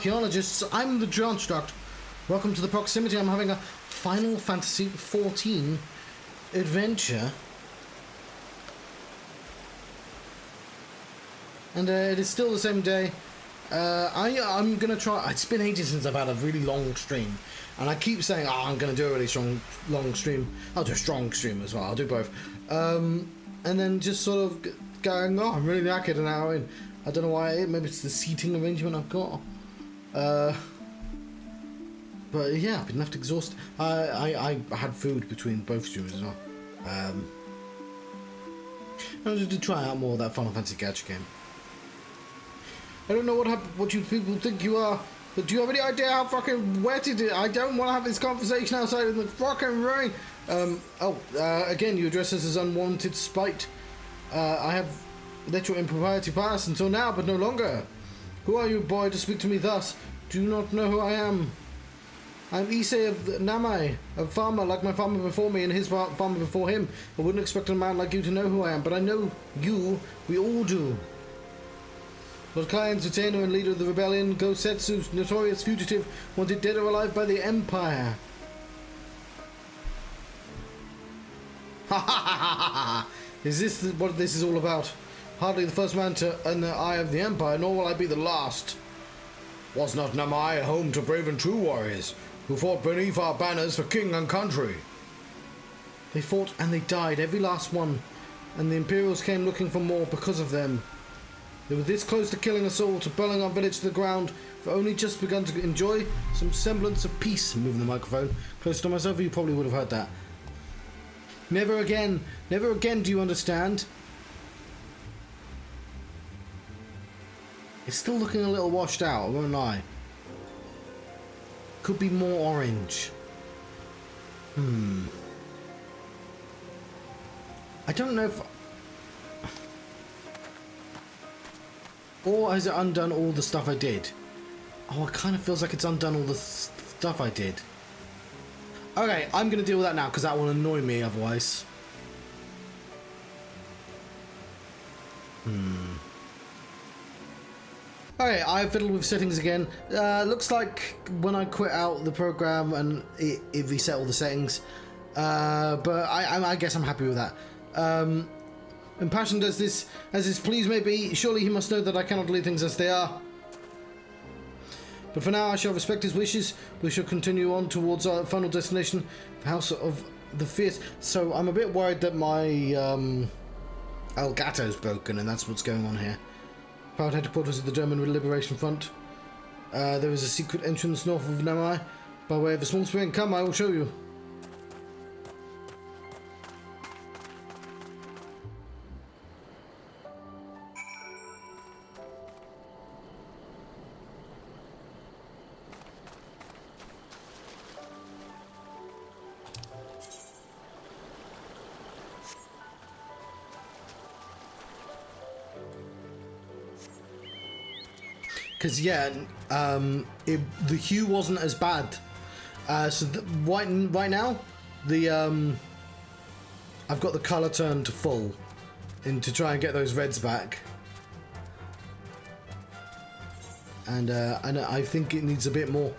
archaeologists. I'm the Construct. Welcome to the proximity. I'm having a Final Fantasy XIV adventure. And it is still the same day. I'm going to try... It's been ages since I've had a really long stream. And I keep saying, I'm going to do a really long stream. I'll do a strong stream as well. I'll do both. And then just sort of going, I'm really knackered an hour in. I don't know why. Maybe it's the seating arrangement I've got. But yeah, I've been left exhausted. I had food between both streams as well. I wanted to try out more of that Final Fantasy Gadget game. I don't know what you people think you are, but do you have any idea how fucking wet it is? I don't want to have this conversation outside in the fucking rain. Again, you address us as unwanted spite. I have let your impropriety pass until now, but no longer. Who are you, boy, to speak to me thus? Do you not know who I am? I'm Issei of Namai, a farmer like my farmer before me and his farmer before him. I wouldn't expect a man like you to know who I am, but I know you. We all do. Lord Kai, entertainer and leader of the rebellion, Gosetsu, notorious fugitive, wanted dead or alive by the Empire. Ha ha ha ha ha! Is this what this is all about? Hardly the first man to earn the eye of the Empire, nor will I be the last. Was not Namai home to brave and true warriors, who fought beneath our banners for king and country? They fought and they died, every last one, and the Imperials came looking for more because of them. They were this close to killing us all, to burning our village to the ground, for only just begun to enjoy some semblance of peace. Moving the microphone close to myself, you probably would have heard that. Never again, do you understand? It's still looking a little washed out, I won't lie. Could be more orange. I don't know if... Or has it undone all the stuff I did? Oh, it kind of feels like it's undone all the stuff I did. Okay, I'm going to deal with that now, because that will annoy me otherwise. Okay, I fiddled with settings again. Looks like when I quit out the program and it reset all the settings. But I guess I'm happy with that. Impassioned as this please may be, surely he must know that I cannot leave things as they are. But for now I shall respect his wishes. We shall continue on towards our final destination, the House of the Fierce. So I'm a bit worried that my Elgato's broken, and that's what's going on here. Proud headquarters of the German Liberation Front. There is a secret entrance north of Namai by way of a small spring. Come, I will show you. Because yeah, the hue wasn't as bad. So right now, I've got the color turned to full, to try and get those reds back. And I think it needs a bit more.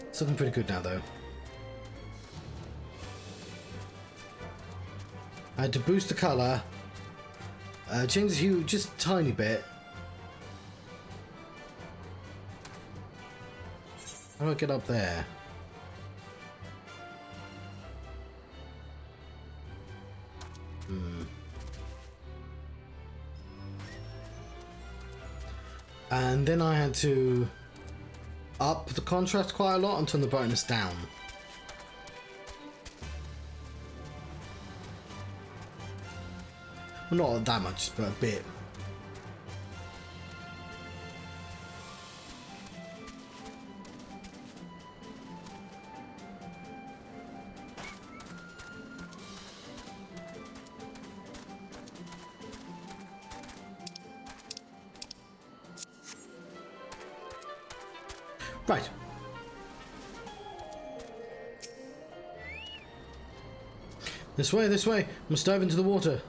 It's looking pretty good now, though. I had to boost the colour, change the hue just a tiny bit. How do I get up there? And then I had to up the contrast quite a lot and turn the brightness down. Well, not that much, but a bit. Right. This way, this way. Must dive into the water.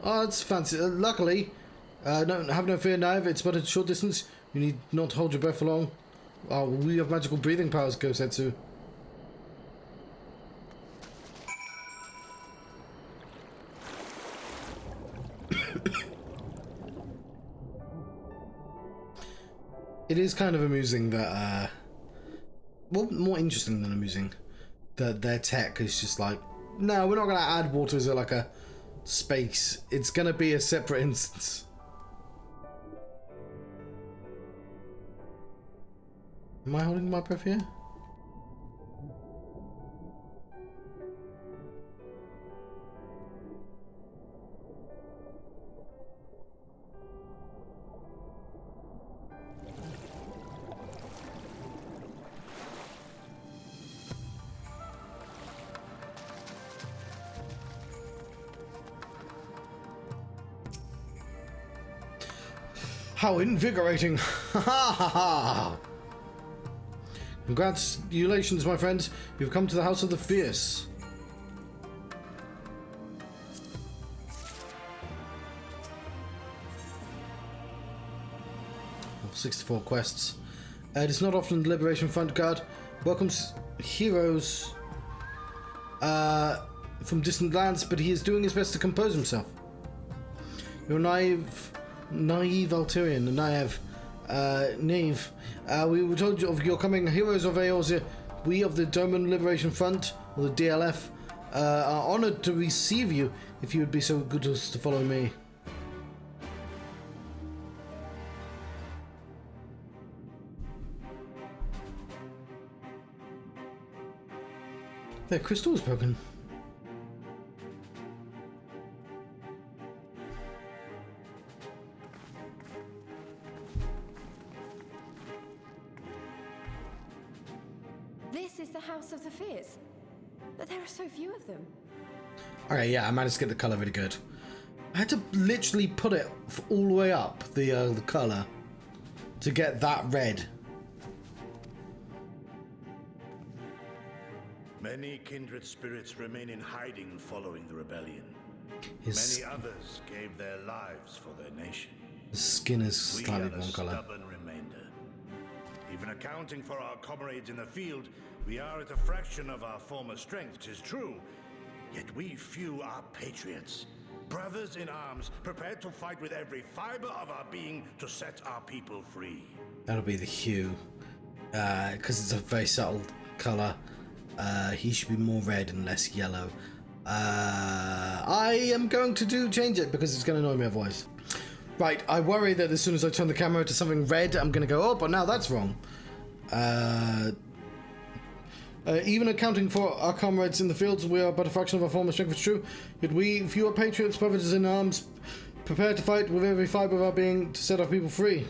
Oh, that's fancy. Luckily, no, have no fear, Naive. It's but a short distance. You need not hold your breath for long. Oh, we have magical breathing powers, Gosetsu. It is kind of amusing that, well, more interesting than amusing, that their tech is just like, no, we're not going to add water as like a space. It's going to be a separate instance. Am I holding my breath here? How invigorating! Ha ha ha ha! Congratulations, my friends. You've come to the House of the Fierce. 64 quests. It is not often the Liberation Front Guard welcomes heroes from distant lands, but he is doing his best to compose himself. You're naive Altarian, naive. We were told of your coming, heroes of Eorzea. We of the Doman Liberation Front, or the DLF, are honoured to receive you. If you would be so good as to follow me. Their crystal is broken. This is the House of the Fierce, but there are so few of them. Okay, yeah, I managed to get the colour really good. I had to literally put it all the way up, the colour, to get that red. Many kindred spirits remain in hiding following the rebellion. His, Many others gave their lives for their nation. his skin is slightly We are one a colour. stubborn remainder. Even accounting for our comrades in the field, we are at a fraction of our former strength, 'tis true. Yet we few are patriots. Brothers in arms, prepared to fight with every fiber of our being to set our people free. That'll be the hue. Because it's a very subtle colour. He should be more red and less yellow. I am going to change it because it's going to annoy me otherwise. Right, I worry that as soon as I turn the camera to something red, I'm going to go, oh, but now that's wrong. Even accounting for our comrades in the fields, we are but a fraction of our former strength, it's true. Yet we, few are patriots, brothers in arms, prepared to fight with every fibre of our being to set our people free.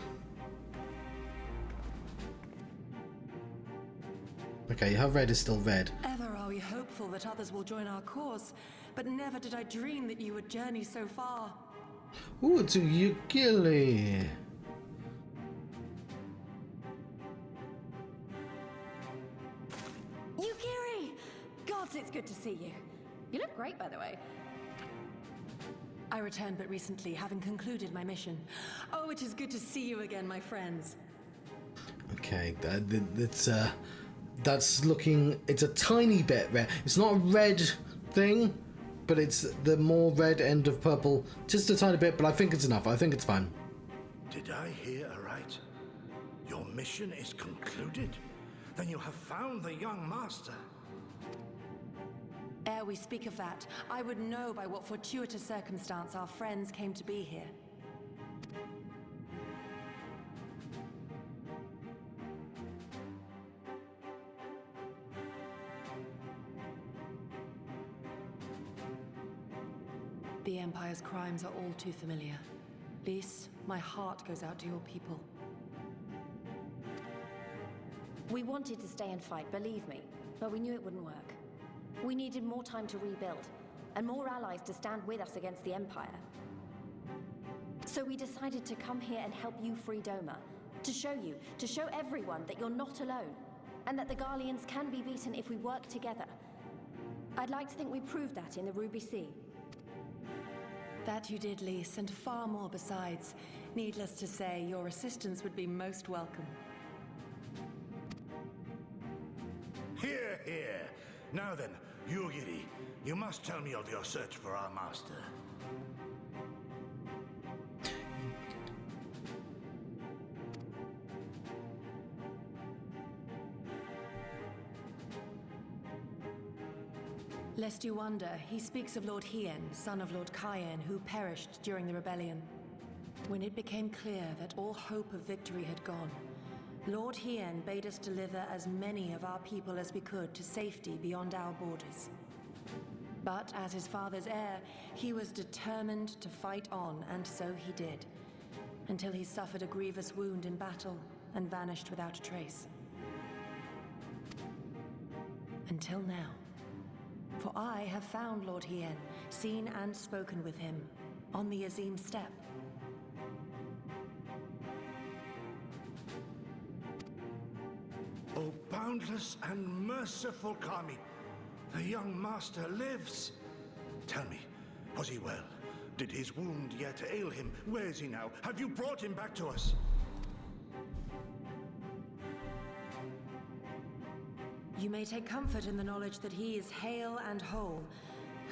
Okay, her red is still red. Ever are we hopeful that others will join our cause, but never did I dream that you would journey so far. Ooh, it's a ukulele. Yukiri! Gods, it's good to see you. You look great, by the way. I returned but recently, having concluded my mission. Oh, it is good to see you again, my friends. Okay, that's looking, it's a tiny bit red. It's not a red thing, but it's the more red end of purple. Just a tiny bit, but I think it's enough. I think it's fine. Did I hear aright? Your mission is concluded? Then you have found the young master. Ere we speak of that, I would know by what fortuitous circumstance our friends came to be here. The Empire's crimes are all too familiar. Lys, my heart goes out to your people. We wanted to stay and fight, believe me, but we knew it wouldn't work. We needed more time to rebuild, and more allies to stand with us against the Empire. So we decided to come here and help you free Doma, to show everyone that you're not alone, and that the Garleans can be beaten if we work together. I'd like to think we proved that in the Ruby Sea. That you did, Lise, and far more besides. Needless to say, your assistance would be most welcome. Here, here. Now then, Yugiri, you must tell me of your search for our master. Lest you wonder, he speaks of Lord Hien, son of Lord Cayenne, who perished during the rebellion. When it became clear that all hope of victory had gone, Lord Hien bade us deliver as many of our people as we could to safety beyond our borders. But as his father's heir, he was determined to fight on, and so he did, until he suffered a grievous wound in battle and vanished without a trace. Until now. For I have found Lord Hien, seen and spoken with him, on the Azim steppe. O boundless and merciful Kami, the young master lives. Tell me, was he well? Did his wound yet ail him? Where is he now? Have you brought him back to us? You may take comfort in the knowledge that he is hale and whole.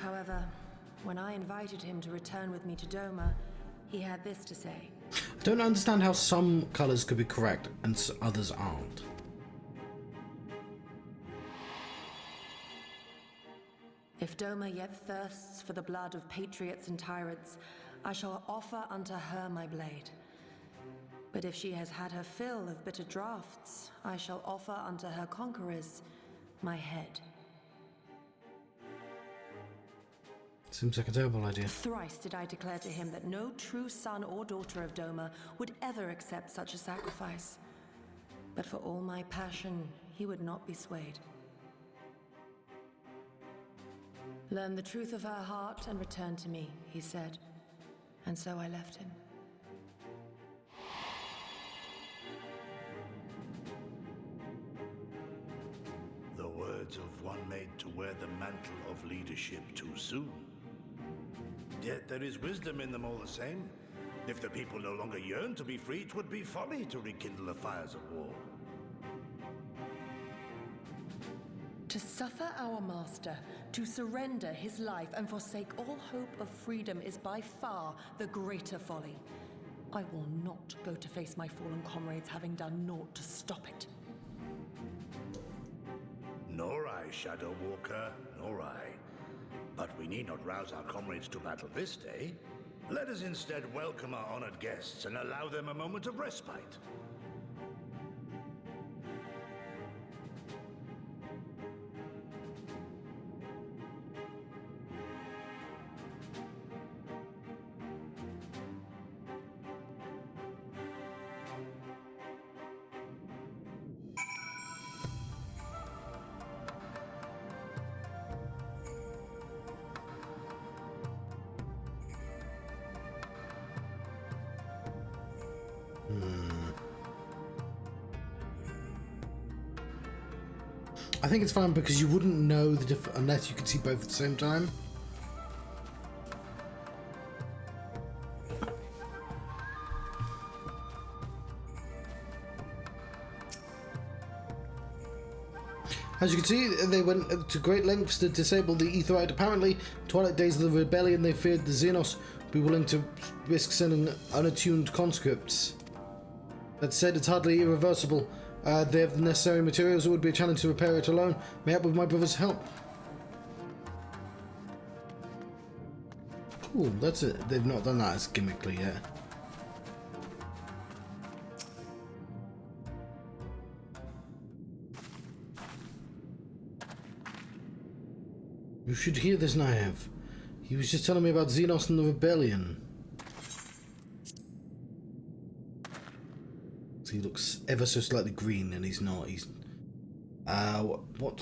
However, when I invited him to return with me to Doma, he had this to say. I don't understand how some colours could be correct and others aren't. If Doma yet thirsts for the blood of patriots and tyrants, I shall offer unto her my blade. But if she has had her fill of bitter draughts, I shall offer unto her conquerors my head. Seems like a terrible idea. Thrice did I declare to him that no true son or daughter of Doma would ever accept such a sacrifice. But for all my passion, he would not be swayed. Learn the truth of her heart and return to me, he said. And so I left him. The words of one made to wear the mantle of leadership too soon. Yet there is wisdom in them all the same. If the people no longer yearn to be free, it would be folly to rekindle the fires of war. To suffer our master, to surrender his life and forsake all hope of freedom is by far the greater folly. I will not go to face my fallen comrades having done naught to stop it. Nor I, Shadow Walker, nor I. But we need not rouse our comrades to battle this day. Let us instead welcome our honored guests and allow them a moment of respite. I think it's fine because you wouldn't know the unless you could see both at the same time. As you can see, they went to great lengths to disable the Aetherite. Apparently, twilight days of the rebellion, they feared the Xenos would be willing to risk sending unattuned conscripts. That said, it's hardly irreversible. They have the necessary materials. It would be a challenge to repair it alone. Mayhap with my brother's help. Cool, that's it. They've not done that as gimmickly yet. You should hear this, Naiv. He was just telling me about Xenos and the rebellion. He looks ever so slightly green, and he's not. He's what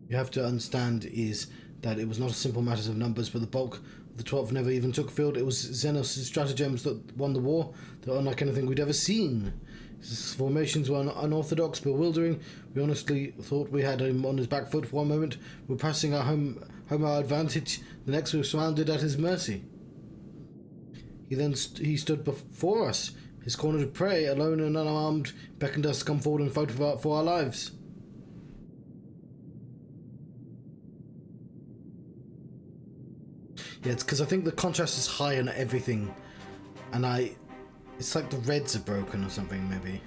you have to understand is that it was not a simple matter of numbers, but the bulk of the 12 never even took field. It was Xenos' stratagems that won the war. They were unlike anything we'd ever seen. His formations were unorthodox, bewildering. We honestly thought we had him on his back foot for one moment. We were pressing our home our advantage. The next we were surrounded at his mercy. He stood before us, his cornered prey, alone and unarmed, beckoned us to come forward and fight for our lives. Yeah, it's because I think the contrast is high on everything, and it's like the reds are broken or something, maybe.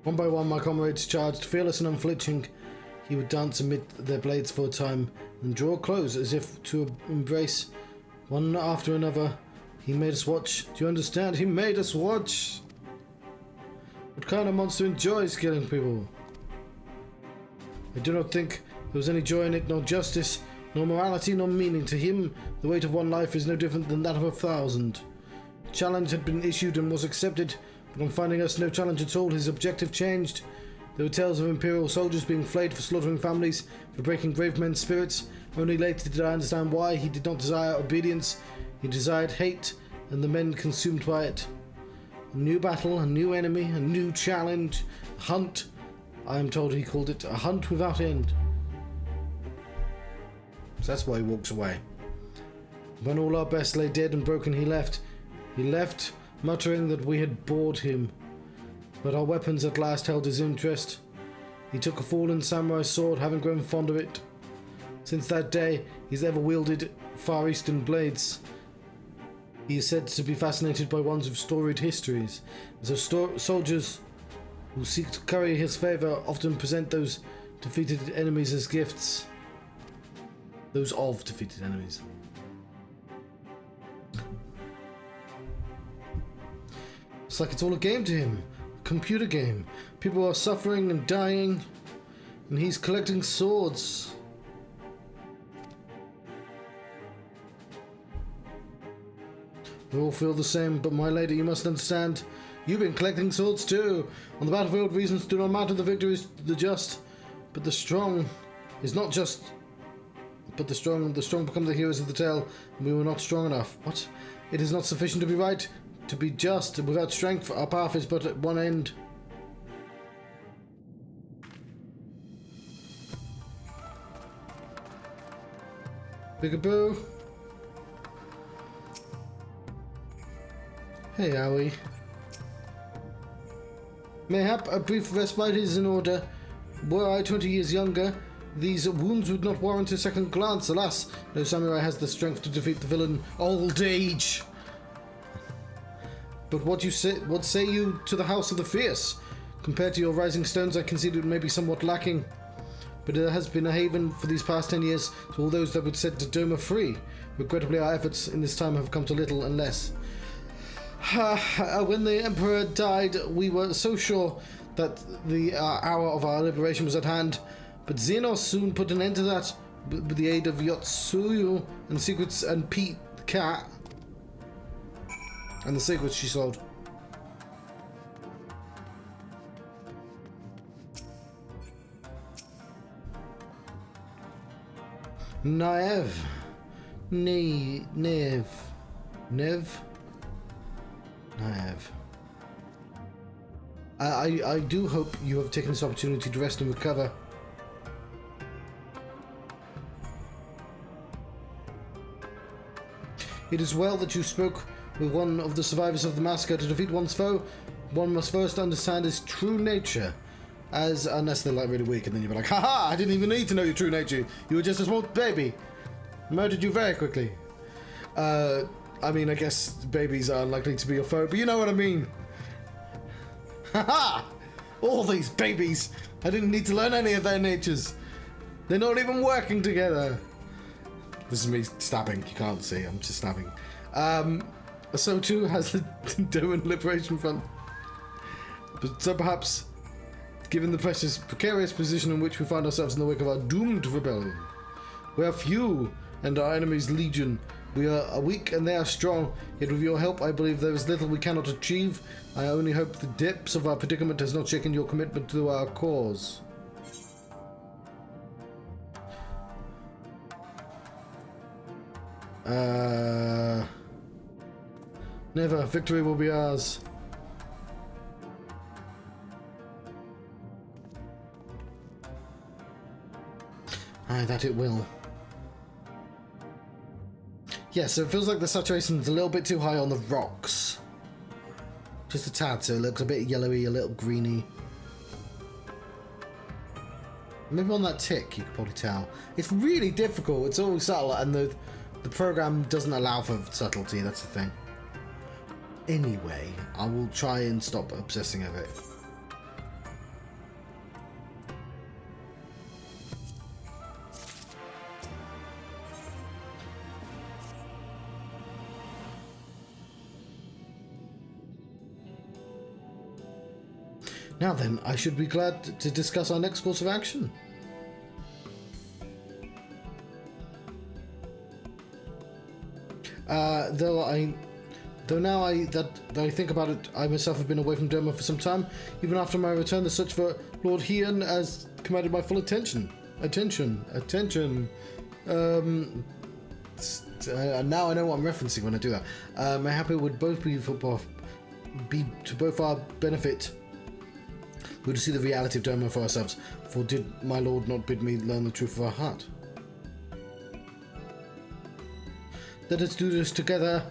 One by one, my comrades charged, fearless and unflinching. He would dance amid their blades for a time, and draw close as if to embrace. One after another, he made us watch. Do you understand? He made us watch! What kind of monster enjoys killing people? I do not think there was any joy in it, nor justice, nor morality, nor meaning. To him, the weight of one life is no different than that of 1,000. The challenge had been issued and was accepted, but on finding us no challenge at all, his objective changed. There were tales of Imperial soldiers being flayed for slaughtering families, for breaking brave men's spirits. Only later did I understand why. He did not desire obedience, he desired hate, and the men consumed by it. A new battle, a new enemy, a new challenge, a hunt. I am told he called it a hunt without end. So that's why he walks away. When all our best lay dead and broken, he left. He left, muttering that we had bored him. But our weapons at last held his interest. He took a fallen samurai sword, having grown fond of it. Since that day, he's ever wielded Far Eastern blades. He is said to be fascinated by ones with storied histories. So soldiers who seek to curry his favour often present those defeated enemies as gifts. Those of defeated enemies. It's like it's all a game to him. A computer game. People are suffering and dying, and he's collecting swords. We all feel the same, but my lady, you must understand. You've been collecting swords too. On the battlefield, reasons do not matter. The victory is the just, but the strong is not just. But the strong become the heroes of the tale, and we were not strong enough. What? It is not sufficient to be right, to be just. Without strength, our path is but at one end. Peekaboo. Hey, Owie. Mayhap a brief respite is in order. Were I 20 years younger, these wounds would not warrant a second glance. Alas, no samurai has the strength to defeat the villain. Old age! But what say you to the House of the Fierce? Compared to your rising stones, I concede it may be somewhat lacking. But it has been a haven for these past 10 years to all those that would set Dodoma free. Regrettably, our efforts in this time have come to little and less. When the Emperor died, we were so sure that the hour of our liberation was at hand. But Xenos soon put an end to that with the aid of Yotsuyu and secrets and Pete the cat. And the secrets she sold. Nev. I do hope you have taken this opportunity to rest and recover. It is well that you spoke with one of the survivors of the massacre. To defeat one's foe, one must first understand his true nature. Unless they're like really weak, and then you're like, haha, I didn't even need to know your true nature. You were just a small baby. Murdered you very quickly. I mean, I guess babies are unlikely to be your foe, but you know what I mean. Haha! All these babies! I didn't need to learn any of their natures. They're not even working together. This is me stabbing. You can't see. I'm just stabbing. So too has the Doan Liberation Front. But so perhaps, given the precarious position in which we find ourselves in the wake of our doomed rebellion, we are few and our enemies legion. We are weak and they are strong, yet with your help I believe there is little we cannot achieve. I only hope the depths of our predicament has not shaken your commitment to our cause. Never. Victory will be ours. Aye, that it will. Yeah, so it feels like the saturation's a little bit too high on the rocks. Just a tad, so it looks a bit yellowy, a little greeny. Maybe on that tick, you could probably tell. It's really difficult. It's always subtle, and the program doesn't allow for subtlety. That's the thing. Anyway, I will try and stop obsessing over it. Now then, I should be glad to discuss our next course of action. Though now that I think about it, I myself have been away from Doma for some time. Even after my return, the search for Lord Hien has commanded my full attention. Now I know what I'm referencing when I do that. I'm happy it would both be to both our benefit. We would see the reality of Doma for ourselves. For did my lord not bid me learn the truth of our heart? Let us do this together.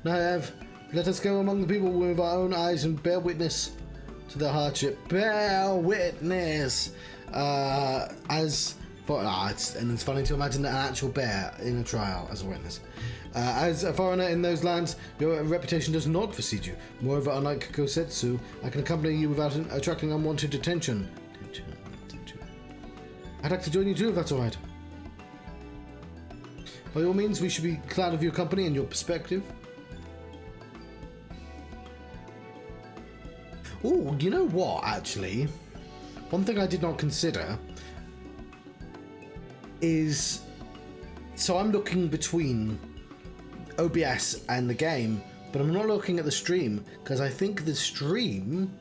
Naev, let us go among the people with our own eyes and bear witness to their hardship. Bear witness! And it's funny to imagine an actual bear in a trial as a witness. As a foreigner in those lands, your reputation does not precede you. Moreover, unlike Kosetsu, I can accompany you without attracting unwanted attention. I'd like to join you too, if that's alright. By all means, we should be glad of your company and your perspective. Oh, you know what, actually? One thing I did not consider is... So I'm looking between OBS and the game, but I'm not looking at the stream, because I think the stream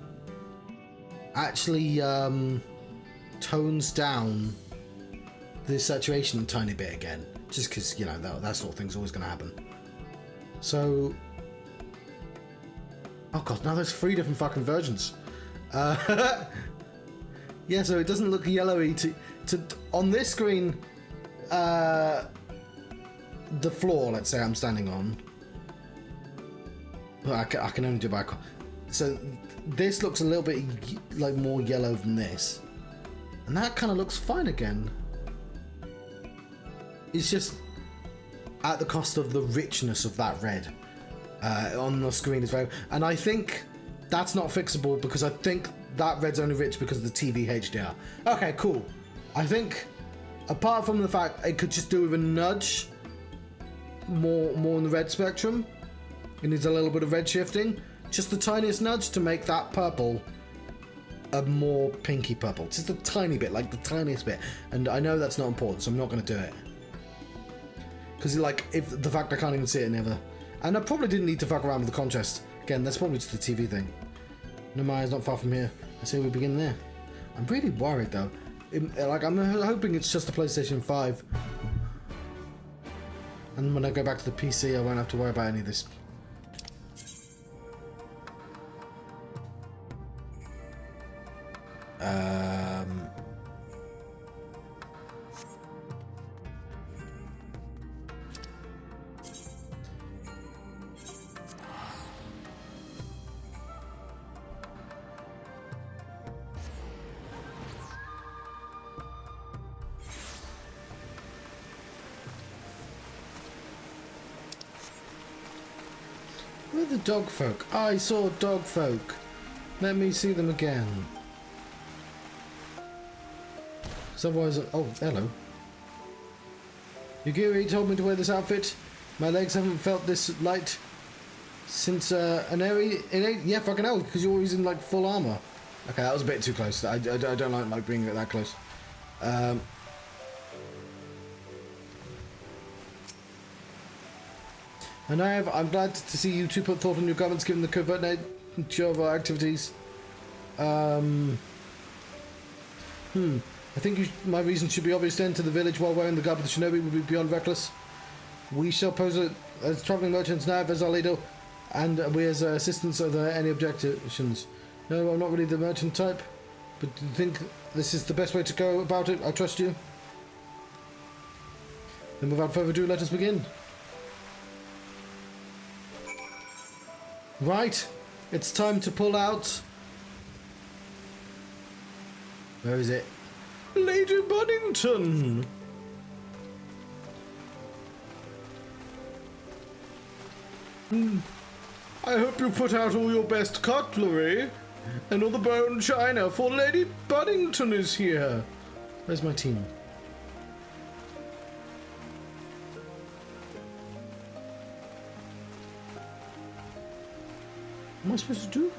actually tones down the saturation a tiny bit again, just because, you know, that sort of thing's always going to happen. So... Oh god, now there's 3 different fucking versions. Yeah, so it doesn't look yellowy to on this screen. The floor, let's say I'm standing on. Well, I can only do by. So this looks a little bit like more yellow than this, and that kind of looks fine again. It's just at the cost of the richness of that red on the screen is very. And I think that's not fixable because I think that red's only rich because of the TV HDR. Okay, cool. I think apart from the fact it could just do with a nudge. More in the red spectrum. It needs a little bit of red shifting. Just the tiniest nudge to make that purple a more pinky purple. Just a tiny bit, like the tiniest bit. And I know that's not important, so I'm not going to do it. Because, like, if the fact I can't even see it never. And I probably didn't need to fuck around with the contrast. Again, that's probably just the TV thing. Namaya's not far from here. I say we begin there. I'm really worried, though. I'm hoping it's just a PlayStation 5. And when I go back to the PC, I won't have to worry about any of this. Where are the dog folk? I saw dog folk. Let me see them again. Because otherwise... Oh, hello. Yugiri told me to wear this outfit. My legs haven't felt this light since an area... Yeah, fucking hell, because you're always in, like, full armor. Okay, that was a bit too close. I don't like being that close. And I'm glad to see you two put thought in your comments given the covert nature of our activities. I think my reason should be obvious. To enter the village while wearing the garb of the shinobi would be beyond reckless. We shall pose as travelling merchants now as our leader, and we as assistants. Are there any objections? No, I'm not really the merchant type, but do you think this is the best way to go about it? I trust you. Then without further ado, let us begin. Right, it's time to pull out. Where is it? Lady Buddington! I hope you put out all your best cutlery and all the bone china, for Lady Buddington is here. Where's my team? What am I supposed to do?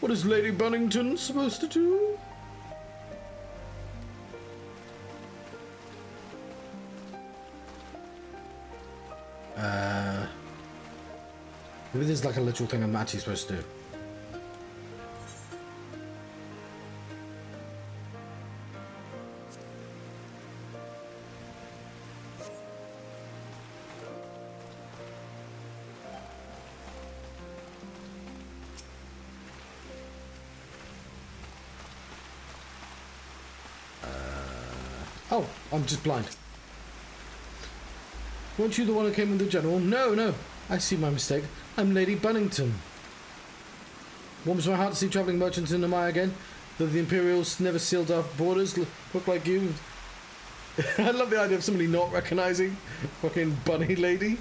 What is Lady Buddington supposed to do? Maybe there's like a literal thing I'm actually supposed to do. Oh, I'm just blind. Weren't you the one who came with the general? No, no. I see my mistake. I'm Lady Buddington. Warms my heart to see travelling merchants in Amaya again. Though the Imperials never sealed our borders, look like you. I love the idea of somebody not recognising fucking bunny lady.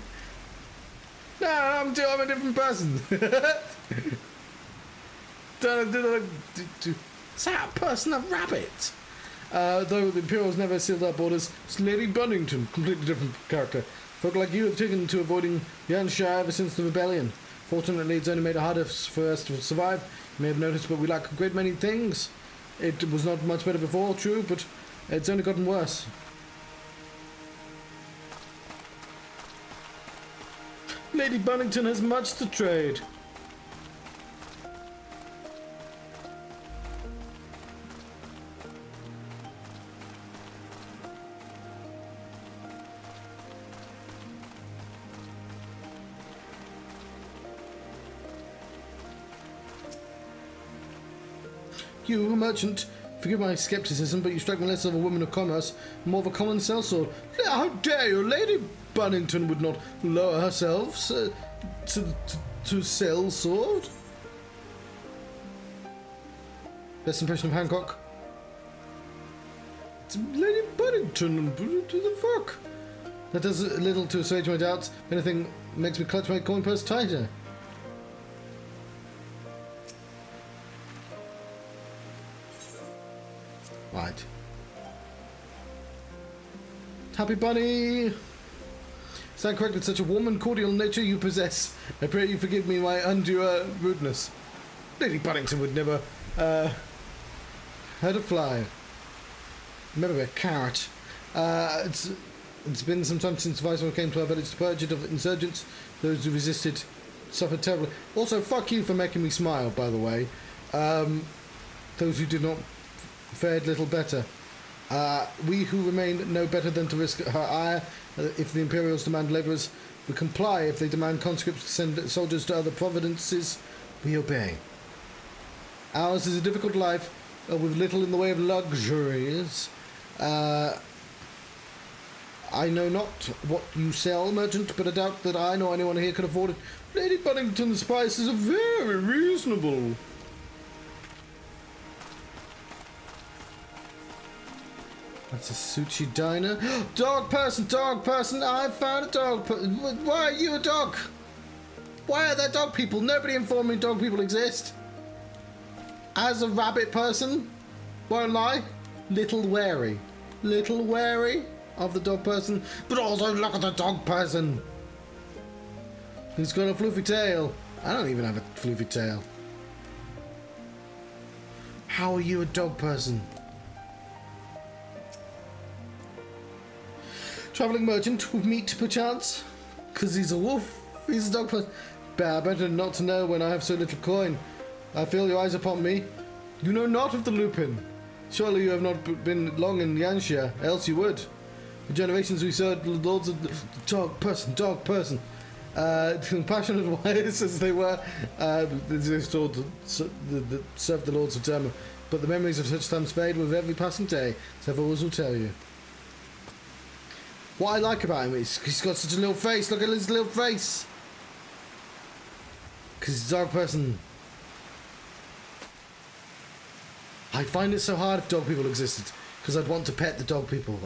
No, I'm a different person. Is that person a rabbit? Though the Imperials never sealed our borders, it's Lady Buddington, completely different character. Folk like you have taken to avoiding Yanshire ever since the rebellion. Fortunately, it's only made it harder for us to survive. You may have noticed, but we lack a great many things. It was not much better before, true, but it's only gotten worse. Lady Buddington has much to trade. You, a merchant, forgive my skepticism, but you strike me less of a woman of commerce, more of a common sellsword. How dare you? Lady Buddington would not lower herself to sell sword. Best impression of Hancock? It's Lady Buddington. What the fuck? That does a little to assuage my doubts. If anything, makes me clutch my coin purse tighter. Right. Happy Bunny! Is that correct? With such a warm and cordial nature you possess, I pray you forgive me my undue rudeness. Lady Buddington would never hurt a fly. Remember a carrot. It's been some time since Viceroy came to our village to purge it of insurgents. Those who resisted suffered terribly. Also, fuck you for making me smile, by the way. Those who did not fared little better. We who remain know better than to risk her ire. If the Imperials demand labourers, we comply. If they demand conscripts to send soldiers to other provinces, we obey. Ours is a difficult life, with little in the way of luxuries. I know not what you sell, merchant, but I doubt that I nor anyone here can afford it. Lady Buddington's prices are very reasonable. That's a sushi diner. Dog person, I found a dog person. Why are you a dog? Why are there dog people? Nobody informed me dog people exist. As a rabbit person, won't lie, little wary of the dog person, but also look at the dog person. He's got a floofy tail. I don't even have a floofy tail. How are you a dog person? Travelling merchant with meat, perchance? Because he's a wolf. He's a dog person. Better not to know when I have so little coin. I feel your eyes upon me. You know not of the Lupin. Surely you have not been long in Yanshire, else you would. For generations we served the lords of the dog person. Compassionate wise as they were, they served the lords of Derma. But the memories of such times fade with every passing day, as I've always will tell you. What I like about him is he's got such a little face. Look at his little face. Because he's a dog person. I find it so hard if dog people existed. Because I'd want to pet the dog people.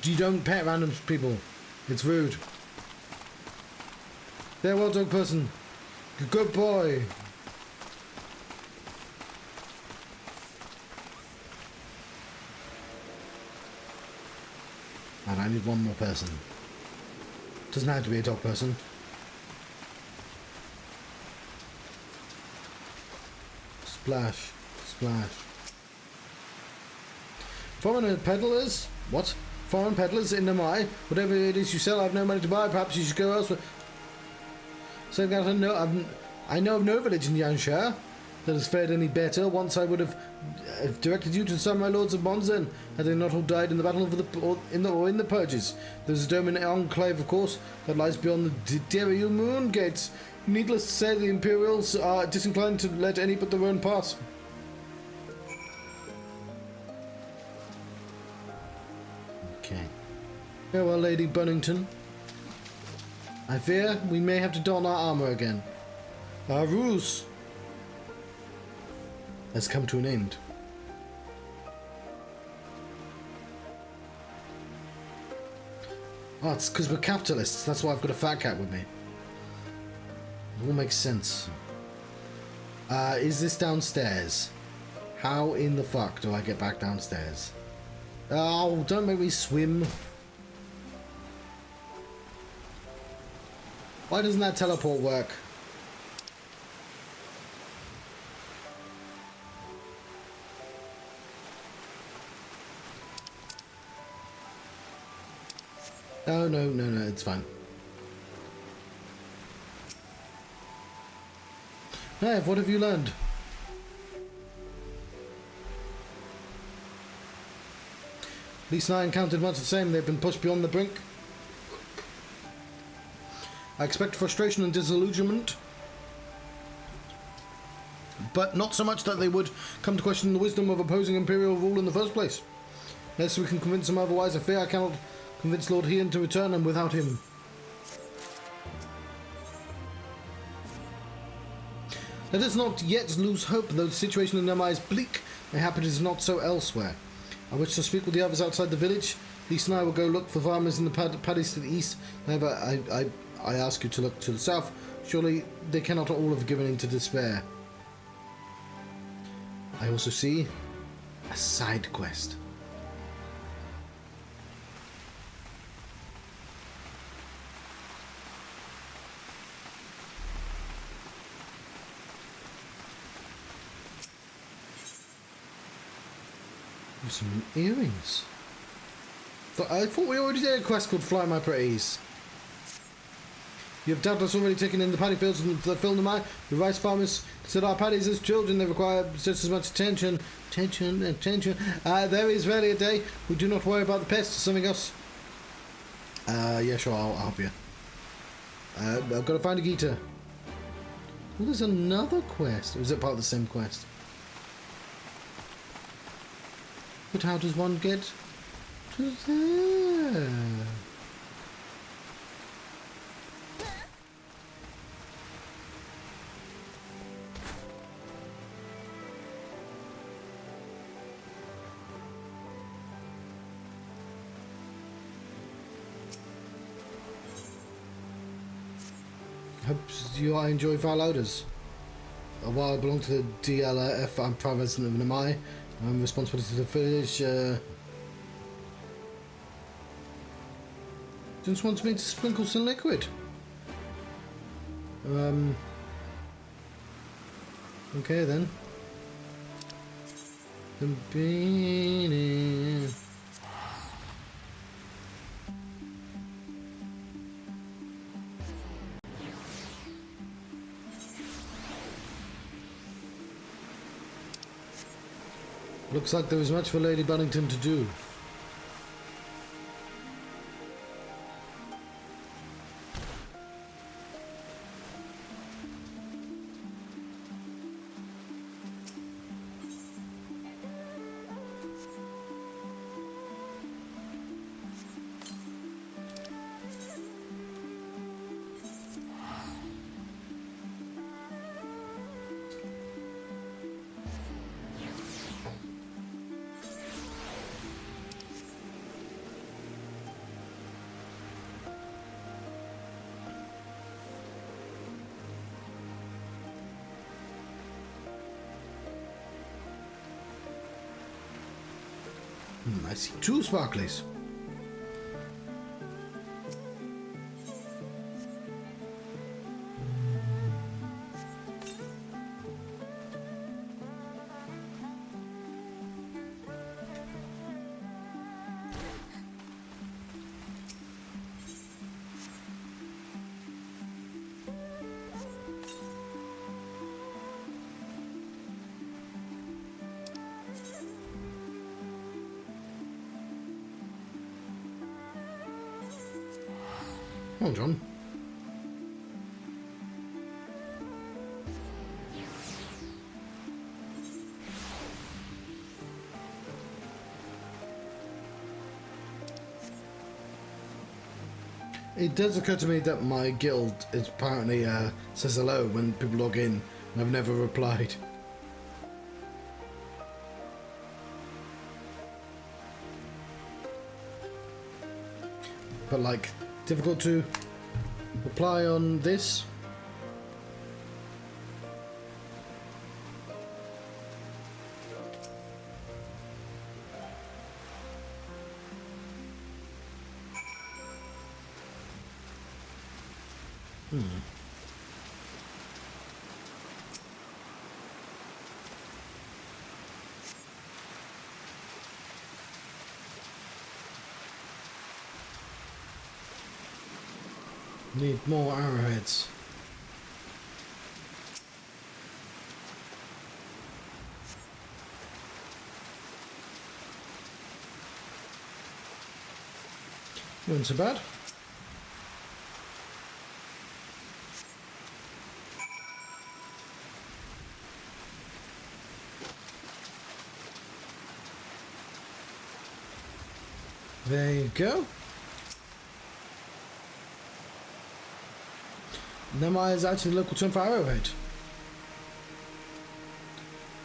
You don't pet random people. It's rude. Farewell, dog person. Good boy. And I need one more person. Doesn't have to be a dog person. Splash. Splash. Foreign peddlers? What? Foreign peddlers in Namai? Whatever it is you sell, I have no money to buy. Perhaps you should go elsewhere. So I know of no village in Yanshire that has fared any better. Once I would have directed you to the samurai lords of Bonzen, had they not all died in the battle in the purges. There's a Domin enclave, of course, that lies beyond the Deryu moon gates. Needless to say, the Imperials are disinclined to let any but their own pass. Okay. Farewell, Lady Bunnington. I fear we may have to don our armor again. Our ruse has come to an end. Oh, it's because we're capitalists. That's why I've got a fat cat with me. It all makes sense. Is this downstairs? How in the fuck do I get back downstairs? Oh, don't make me swim. Why doesn't that teleport work? Oh, no, it's fine. Nev, what have you learned? Lisa and I encountered much the same. They've been pushed beyond the brink. I expect frustration and disillusionment, but not so much that they would come to question the wisdom of opposing Imperial rule in the first place. Unless we can convince them otherwise, I fear I cannot convince Lord Hien to return, and without him. Let us not yet lose hope, though the situation in Namai is bleak. Mayhap it is not so elsewhere. I wish to speak with the others outside the village. Lisa and I will go look for farmers in the paddies to the east. However, I ask you to look to the south. Surely they cannot all have given in to despair. I also see a side quest. Some earrings. I thought we already did a quest called Fly My Pretties. You have doubtless already taken in the paddy fields that fill the mine. The rice farmers consider our paddies as children. They require just as much attention. There is rarely a day we do not worry about the pests or something else. Yeah, sure, I'll help you. I've got to find a Gita. Well, there's another quest. Or is it part of the same quest? But how does one get to there? Hope you enjoy Valoders. While I belong to the DLF, I'm province of Namai. I'm responsible to the village. Just wants me to sprinkle some liquid. Okay then. The beanie. Looks like there is much for Lady Bunnington to do. I see 2 sparklies. Hold on. It does occur to me that my guild is apparently says hello when people log in, and I've never replied. But like, difficult to reply on this. Need more arrowheads. Not so bad. There you go. Nema is actually the local term for arrowhead.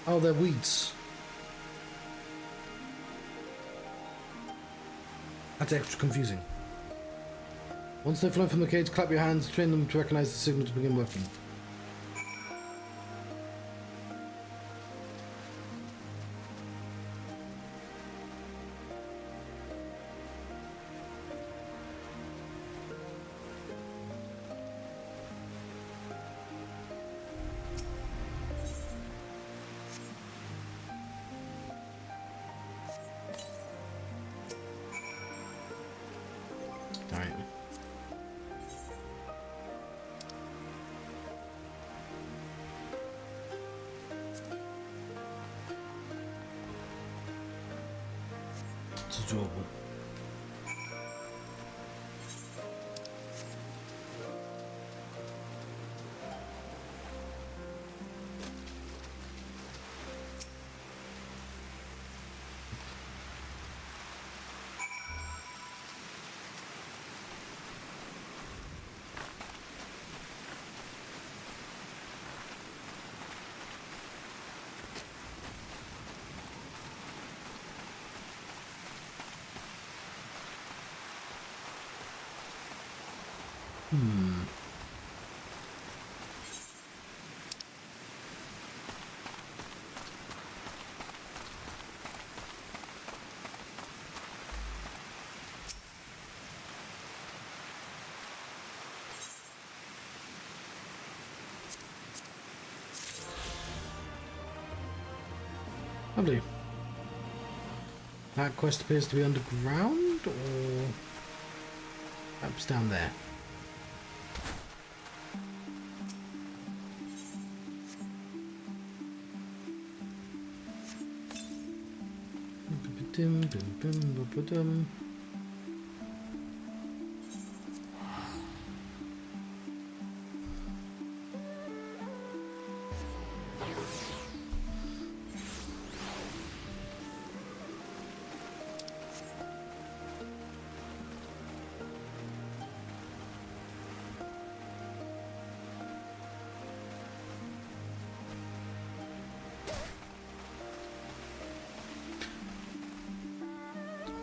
Oh, they're weeds. That's extra confusing. Once they've flown from the cage, clap your hands, train them to recognize the signal to begin working. Alright. It's adorable. Lovely. That quest appears to be underground, or perhaps down there.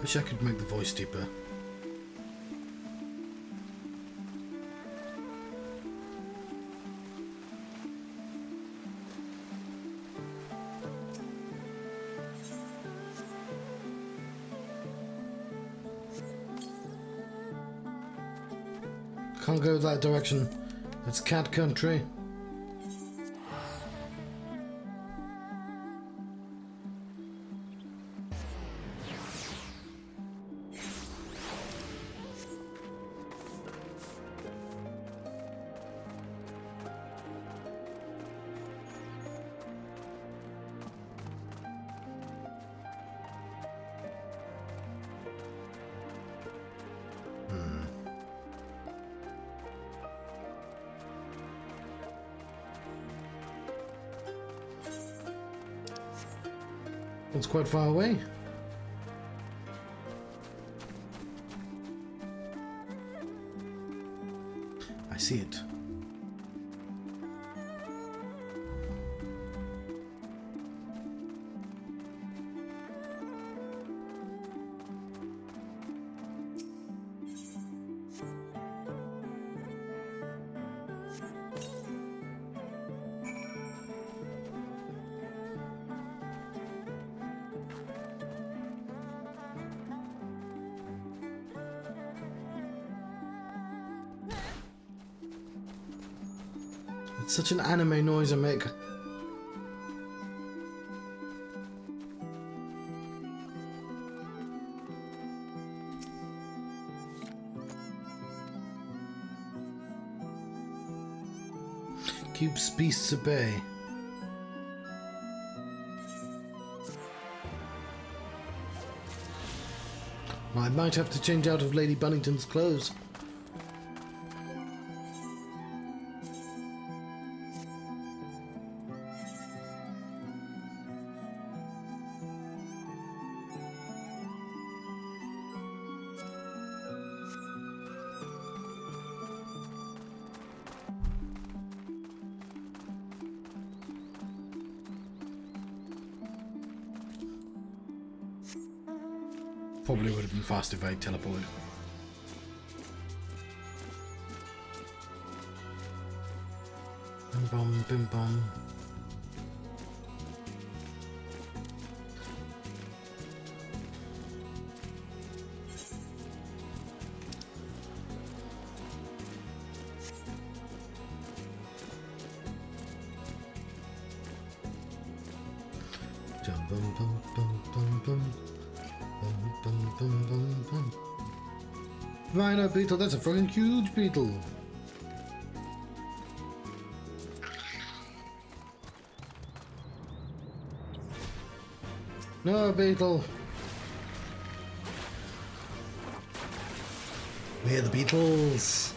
Wish I could make the voice deeper. Can't go that direction. It's cat country. It's quite far away. I see it. It's such an anime noise I make. Keeps beasts at bay. I might have to change out of Lady Bunnington's clothes. Probably would have been fast if I teleported. Bim bom, bim bom. Jum bum bum bum bum bum. Bum, bum, bum, bum. Rhino beetle, that's a fucking huge beetle. No, beetle. We're the Beatles.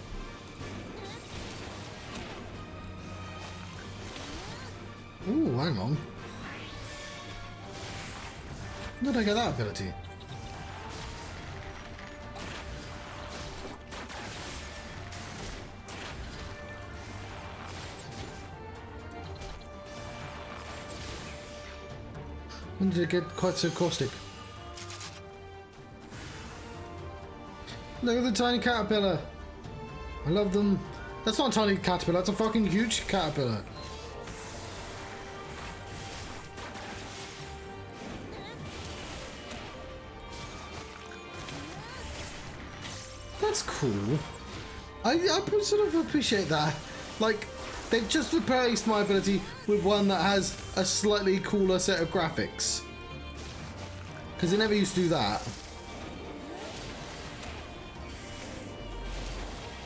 Ooh, hang on. When did I get that ability? When did it get quite so caustic? Look at the tiny caterpillar. I love them. That's not a tiny caterpillar, that's a fucking huge caterpillar. That's cool. I sort of appreciate that. Like, they've just replaced my ability with one that has a slightly cooler set of graphics. Because they never used to do that.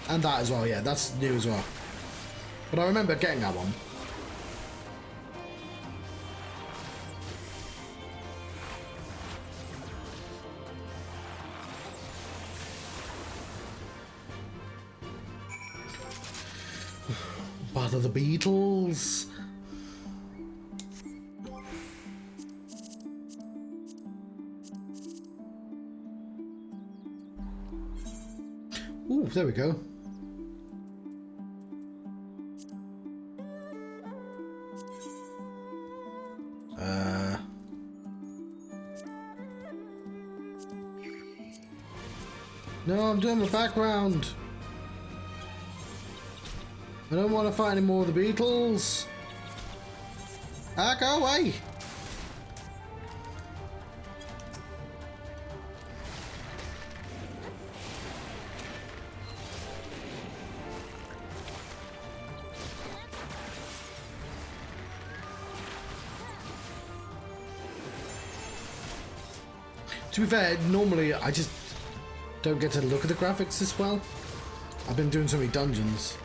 And that as well, yeah, that's new as well. But I remember getting that one. Battle of the Beatles. Ooh, there we go. No, I'm doing the background. I don't want to fight any more of the Beatles. Ah, go away. To be fair, normally I just don't get to look at the graphics this well. I've been doing so many dungeons.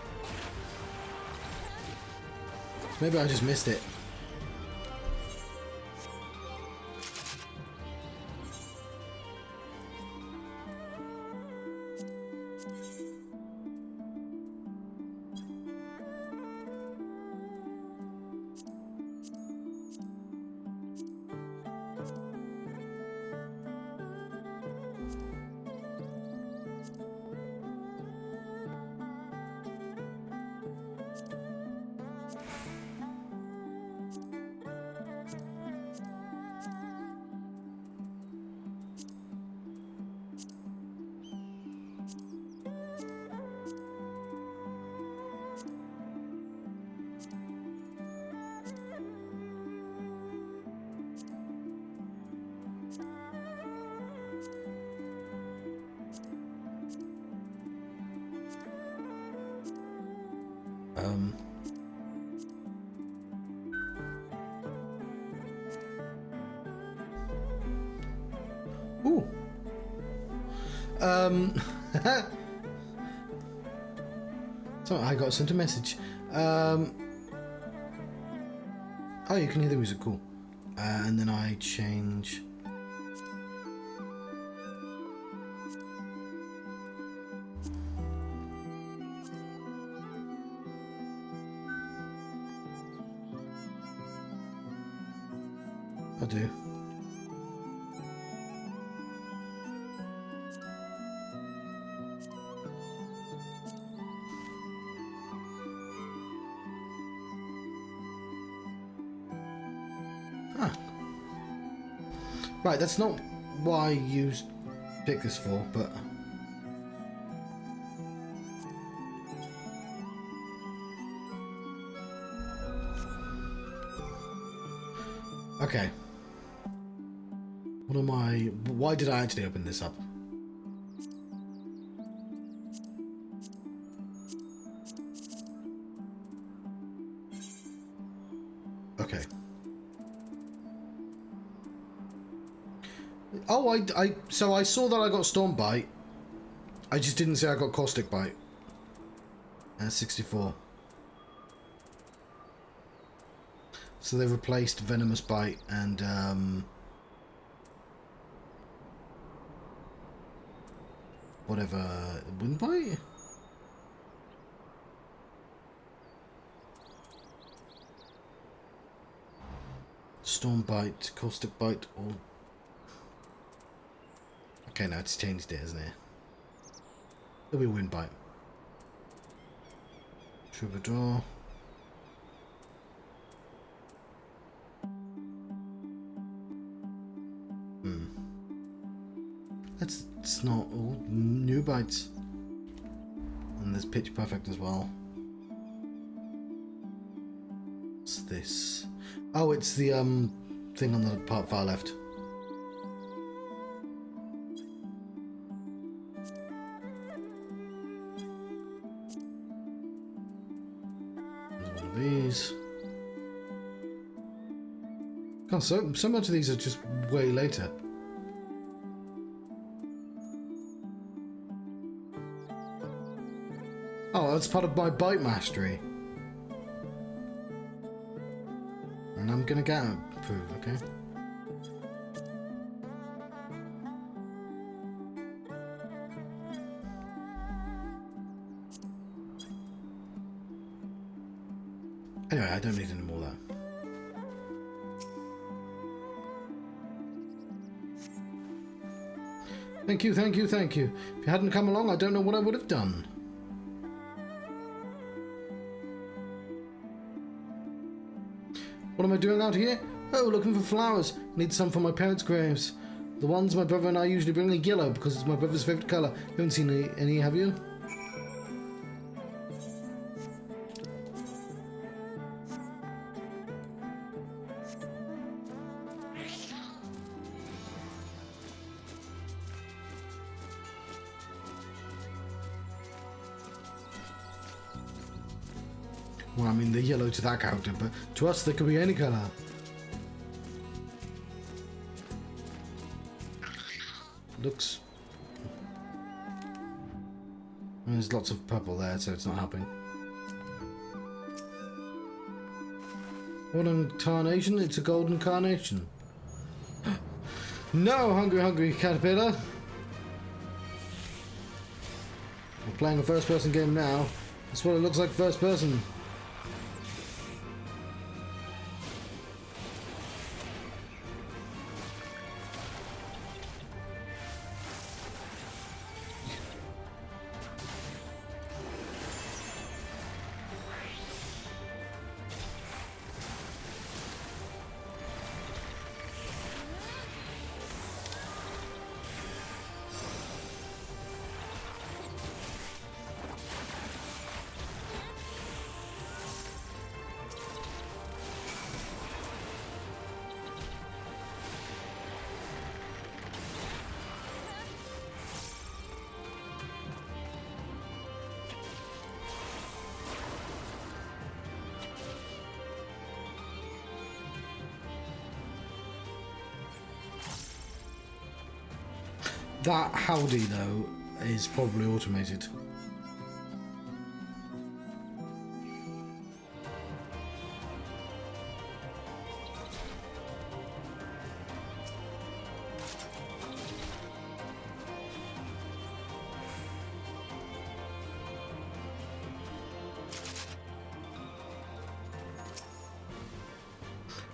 Maybe I just missed it. Ooh. So I got sent a message. Oh, you can hear the music. Cool. And then I change. I do. Right, that's not what I picked this for, but... Okay. What am I... Why did I actually open this up? Okay. Oh, so I saw that I got Stormbite. I just didn't say I got Caustic Bite. And 64. So they replaced Venomous Bite and whatever, Wind Bite? Storm Bite, Caustic Bite, or... Okay, now it's changed it, isn't it? It'll be Wind Bite. Troubadour. It's not all new bites. And there's Pitch Perfect as well. What's this? Oh, it's the thing on the part far left. There's one of these. God, so much of these are just way later. Oh, that's part of my bite mastery. And I'm gonna get it approved, okay? Anyway, I don't need any more of that. Thank you, thank you, thank you. If you hadn't come along, I don't know what I would have done. What am I doing out here? Oh, looking for flowers. Need some for my parents' graves. The ones my brother and I usually bring are yellow because it's my brother's favourite colour. You haven't seen any, have you? Well, I mean, they're yellow to that character, but to us they could be any colour. looks... And there's lots of purple there, so it's not helping. What an carnation? It's a golden carnation. No, hungry caterpillar. We're playing a first-person game now. That's what it looks like first person. That howdy though is probably automated.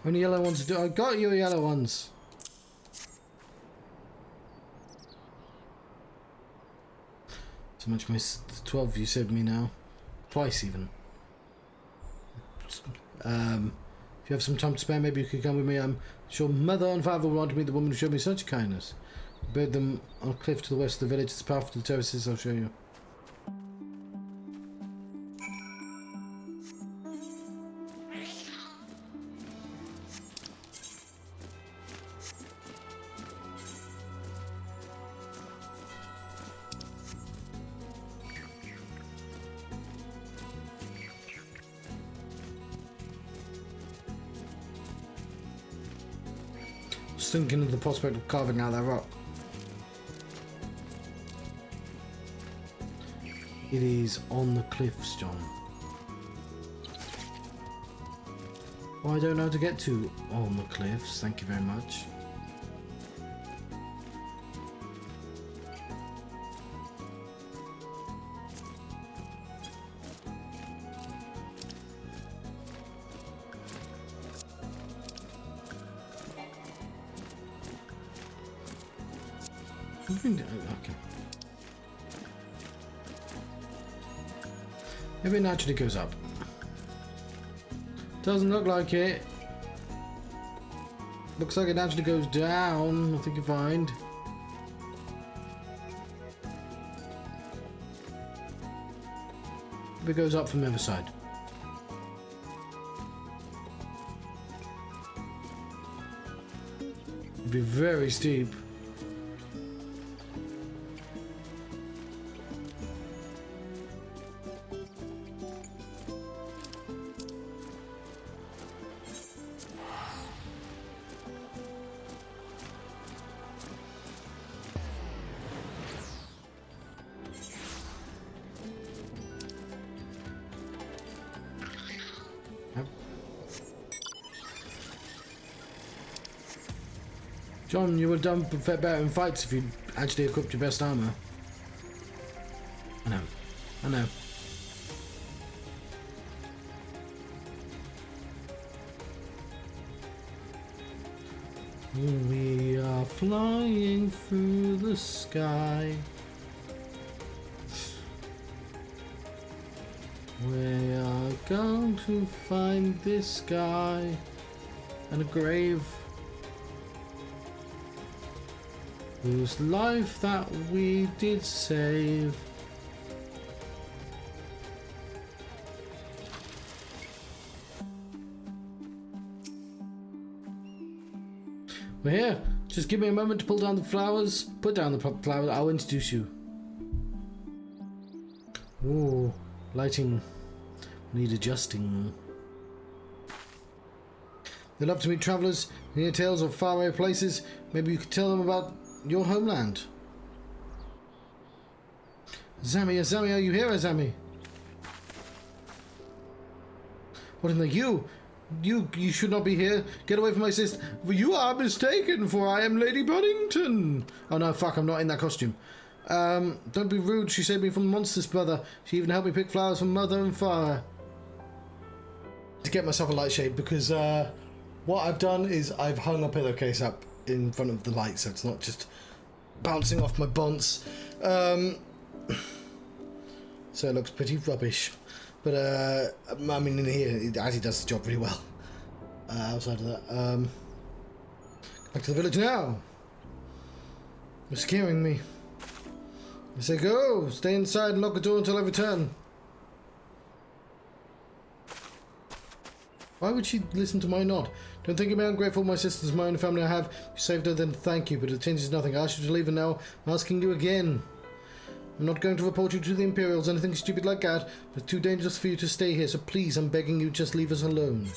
Only yellow ones to do. I got you yellow ones. So much my 12 you saved me now. Twice even. If you have some time to spare, maybe you could come with me. I'm sure Mother and Father will want to meet the woman who showed me such kindness. I buried them on a cliff to the west of the village. It's a path to the terraces. I'll show you. Thinking of the prospect of carving out that rock. It is on the cliffs, John. Well, I don't know how to get to on the cliffs. Thank you very much. Okay. Maybe it naturally goes up. Doesn't look like it. Looks like it naturally goes down. I think you find. Maybe it goes up from the other side. It'd be very steep. John, you would have done better in fights if you actually equipped your best armor. I know. I know. We are flying through the sky. We are going to find this guy and a grave whose life that we did save. We're here. Just give me a moment to pull down the flowers. Put down the flowers. I'll introduce you. Ooh, lighting need adjusting. They love to meet travellers and hear tales of faraway places. Maybe you could tell them about your homeland. Azami, are you here, Azami? What in the You should not be here. Get away from my sister. You are mistaken, for I am Lady Buddington. Oh no, fuck, I'm not in that costume. Don't be rude. She saved me from monsters, brother. She even helped me pick flowers from mother and father. To get myself a light shade, because what I've done is I've hung a pillowcase up in front of the light, so it's not just bouncing off my bonce. So it looks pretty rubbish. But, I mean, in here, it actually does the job really well. Outside of that, back to the village now. You're scaring me. I say go, stay inside and lock the door until I return. Why would she listen to my nod? Don't think me ungrateful. My sister's my only family I have. You saved her, then thank you, but it changes nothing. I asked you to leave, and now I'm asking you again. I'm not going to report you to the Imperials, anything stupid like that, but it's too dangerous for you to stay here, so please, I'm begging you, just leave us alone.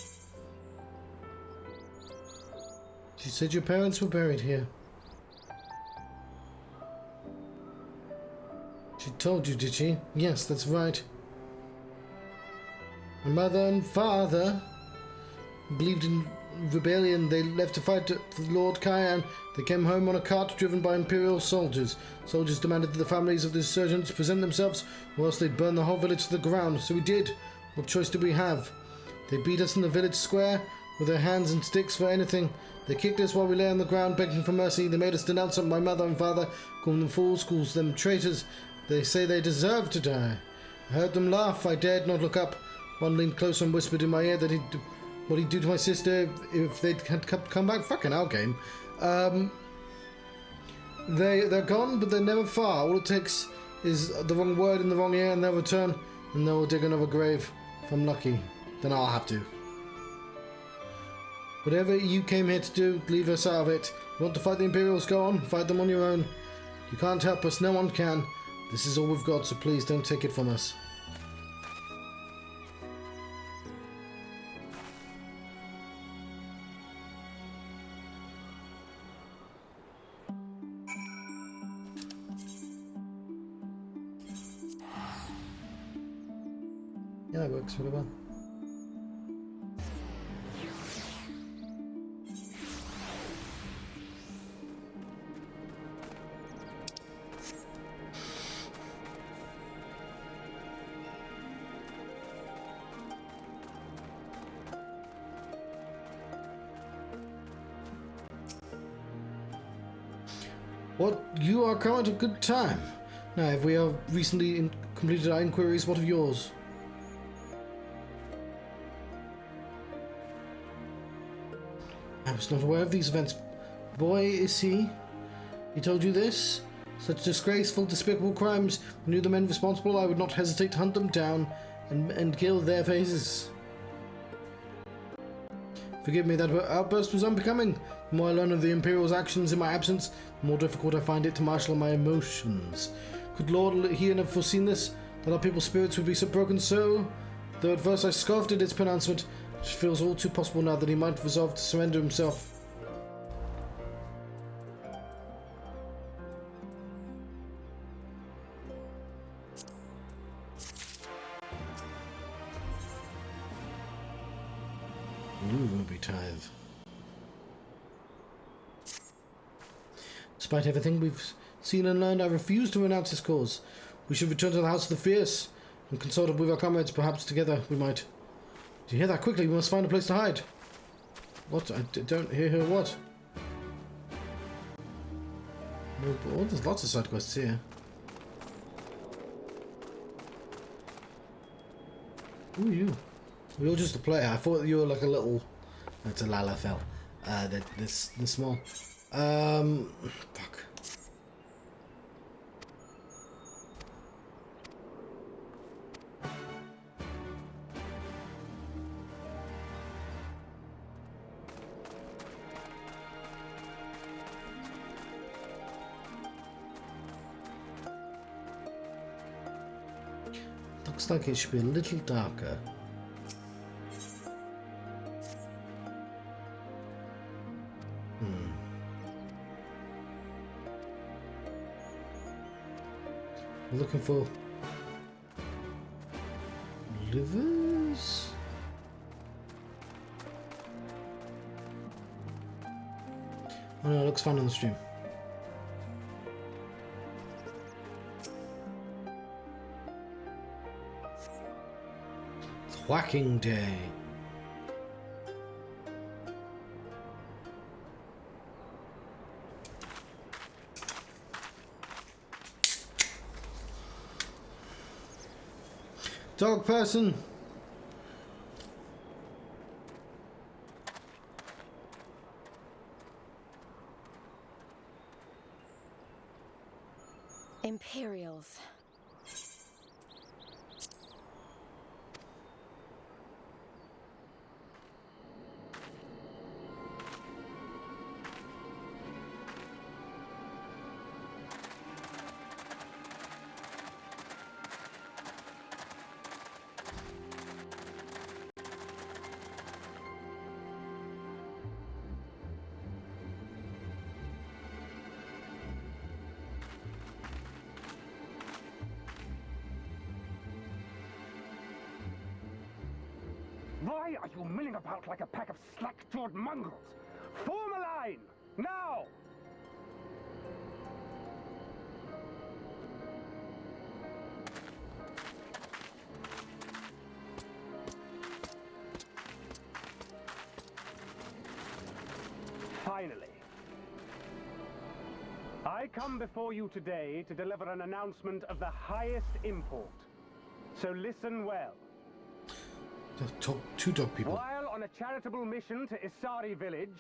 She said your parents were buried here. She told you, did she? Yes, that's right. My mother and father believed in rebellion. They left to fight for Lord Cayenne. They came home on a cart driven by Imperial soldiers. Soldiers demanded that the families of the insurgents present themselves, or else they'd burn the whole village to the ground. So we did. What choice did we have? They beat us in the village square with their hands and sticks for anything. They kicked us while we lay on the ground begging for mercy. They made us denounce my mother and father, called them fools, called them traitors. They say they deserve to die. I heard them laugh. I dared not look up. One leaned closer and whispered in my ear that what he'd do to my sister if they'd had come back. Fucking hell, game. They're gone, but they're never far. All it takes is the wrong word in the wrong ear, and they'll return, and they'll dig another grave. If I'm lucky, then I'll have to. Whatever you came here to do, leave us out of it. You want to fight the Imperials? Go on, fight them on your own. You can't help us. No one can. This is all we've got, so please don't take it from us. Yeah, that works really well. What? You are come at a good time. Now, if we have recently completed our inquiries, what of yours? I was not aware of these events. Boy, is he? He told you this? Such disgraceful, despicable crimes. If I knew the men responsible, I would not hesitate to hunt them down and kill their faces. Forgive me, that outburst was unbecoming. The more I learn of the Imperial's actions in my absence, the more difficult I find it to marshal my emotions. Could Lord Hien have foreseen this? That our people's spirits would be so broken so? Though at first I scoffed at its pronouncement, it feels all too possible now that he might resolve to surrender himself. You will be tired. Despite everything we've seen and learned, I refuse to renounce his cause. We should return to the House of the Fierce and consult with our comrades. Perhaps together we might. Do you hear that? Quickly, we must find a place to hide. What? I don't hear her. What? Oh, there's lots of side quests here. Who are you? You're just a player. I thought you were like a little. That's a Lalafell. They're small. Fuck. Looks like it should be a little darker. We're looking for livers. Oh no, it looks fun on the stream. It's whacking day. Dog person. Imperials. Why are you milling about like a pack of slack-jawed mongrels? Form a line! Now! Finally. I come before you today to deliver an announcement of the highest import. So listen well. Two dog people. While on a charitable mission to Isari village,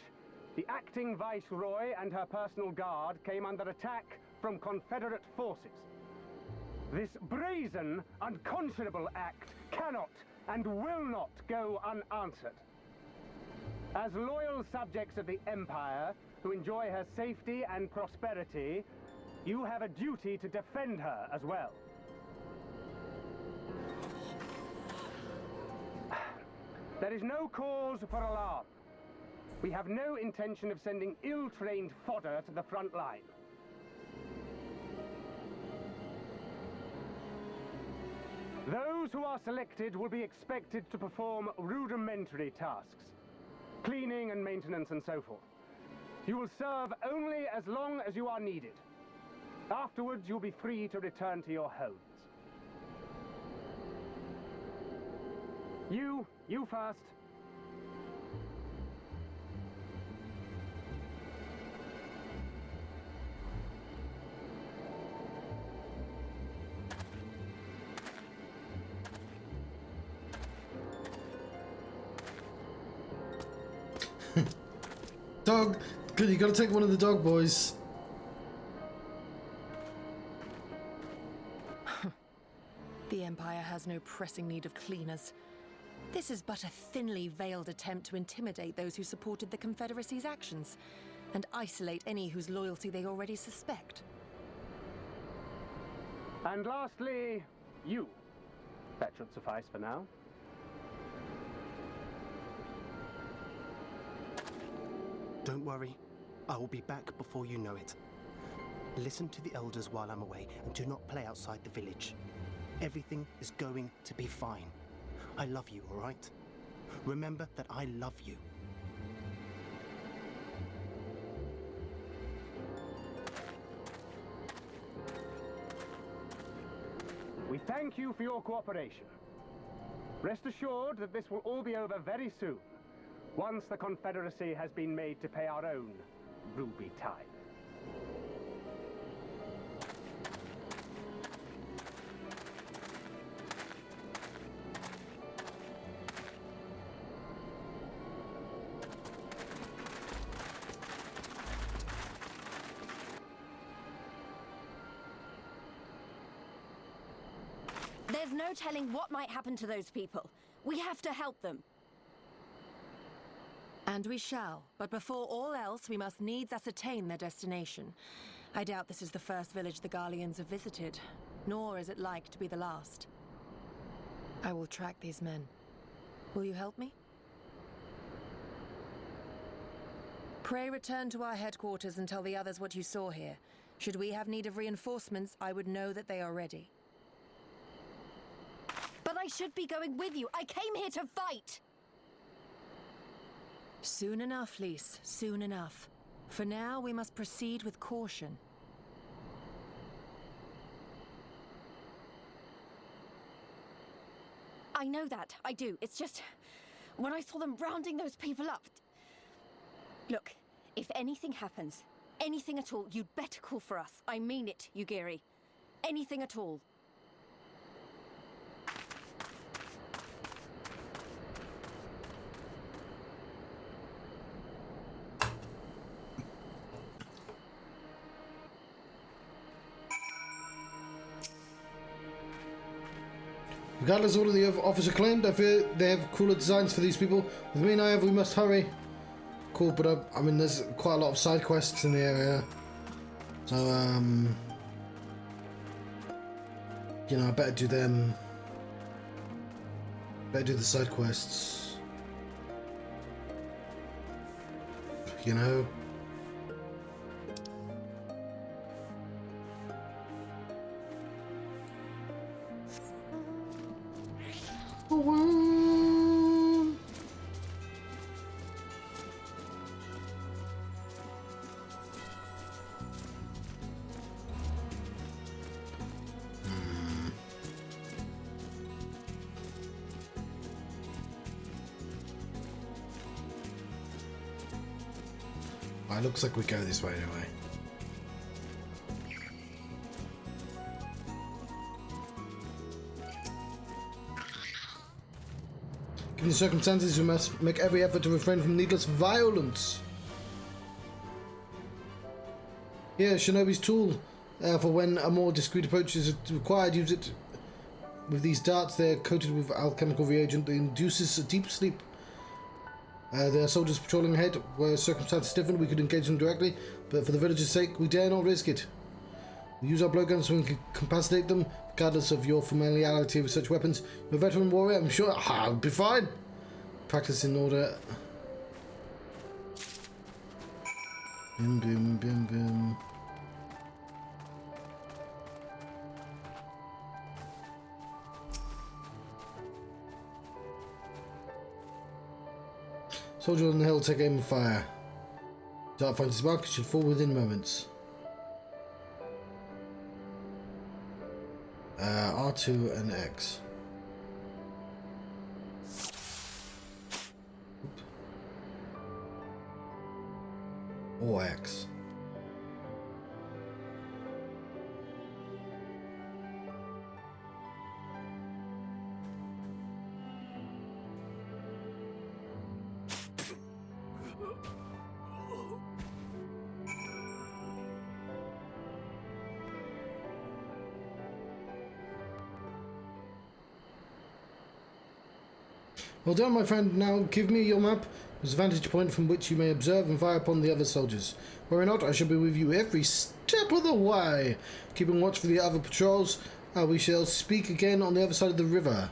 the acting viceroy and her personal guard came under attack from Confederate forces. This brazen, unconscionable act cannot and will not go unanswered. As loyal subjects of the Empire who enjoy her safety and prosperity, you have a duty to defend her as well. There is no cause for alarm. We have no intention of sending ill-trained fodder to the front line. Those who are selected will be expected to perform rudimentary tasks, cleaning and maintenance and so forth. You will serve only as long as you are needed. Afterwards, you'll be free to return to your homes. You first. Dog, good, you gotta take one of the dog boys. The Empire has no pressing need of cleaners. This is but a thinly veiled attempt to intimidate those who supported the Confederacy's actions, and isolate any whose loyalty they already suspect. And lastly, you. That should suffice for now. Don't worry, I will be back before you know it. Listen to the elders while I'm away, and do not play outside the village. Everything is going to be fine. I love you, all right? Remember that I love you. We thank you for your cooperation. Rest assured that this will all be over very soon, once the Confederacy has been made to pay our own ruby tithe. There's no telling what might happen to those people. We have to help them. And we shall, but before all else, we must needs ascertain their destination. I doubt this is the first village the Garleans have visited, nor is it like to be the last. I will track these men. Will you help me? Pray return to our headquarters and tell the others what you saw here. Should we have need of reinforcements, I would know that they are ready. But I should be going with you. I came here to fight! Soon enough, Lys, soon enough. For now, we must proceed with caution. I know that, I do. It's just, when I saw them rounding those people up... Look, if anything happens, anything at all, you'd better call for us. I mean it, Yugiri. Anything at all. Regardless of what the officer claimed, I fear they have crueler designs for these people. With me and I, we must hurry. Cool, but I mean, there's quite a lot of side quests in the area. So, you know, I better do them. Better do the side quests. You know? It looks like we go this way anyway. Given the circumstances, we must make every effort to refrain from needless violence. Here, Shinobi's tool. For when a more discreet approach is required, use it. With these darts, they're coated with alchemical reagent that induces a deep sleep. There are soldiers patrolling ahead. Where circumstances different, we could engage them directly, but for the villagers' sake, we dare not risk it. We use our blowguns so we can incapacitate them, regardless of your familiarity with such weapons. You're a veteran warrior, I'm sure I'll be fine. Practice in order. Bim, bim, bim, bim. Soldier on the hill, take aim and fire. Dart finds his mark, should fall within moments. R2 and X. Or X. Well done, my friend. Now give me your map. There's a vantage point from which you may observe and fire upon the other soldiers. Worry not, I shall be with you every step of the way. Keeping watch for the other patrols. We shall speak again on the other side of the river.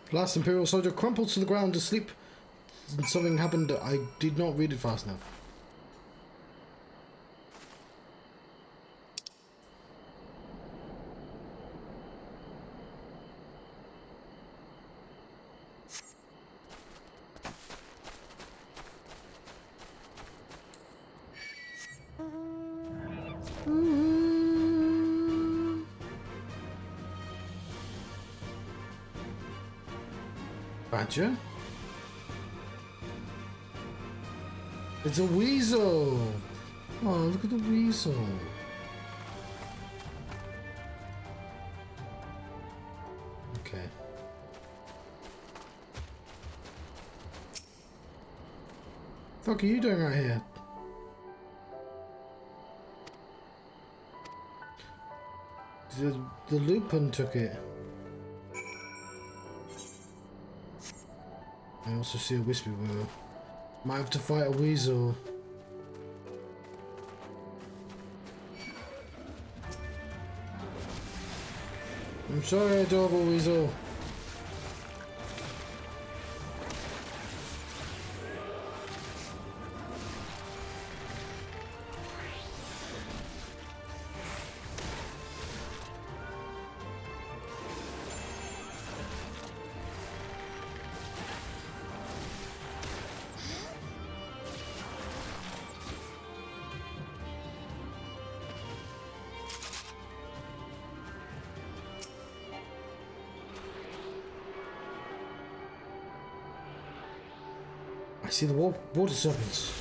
The last Imperial soldier crumpled to the ground to sleep. Something happened. I did not read it fast enough. Badger? It's a weasel! Oh, look at the weasel. Okay. What the fuck are you doing right here? The Lupin took it. I also see a wispy wheel. Might have to fight a weasel. I'm sorry, adorable weasel. I see the water serpents.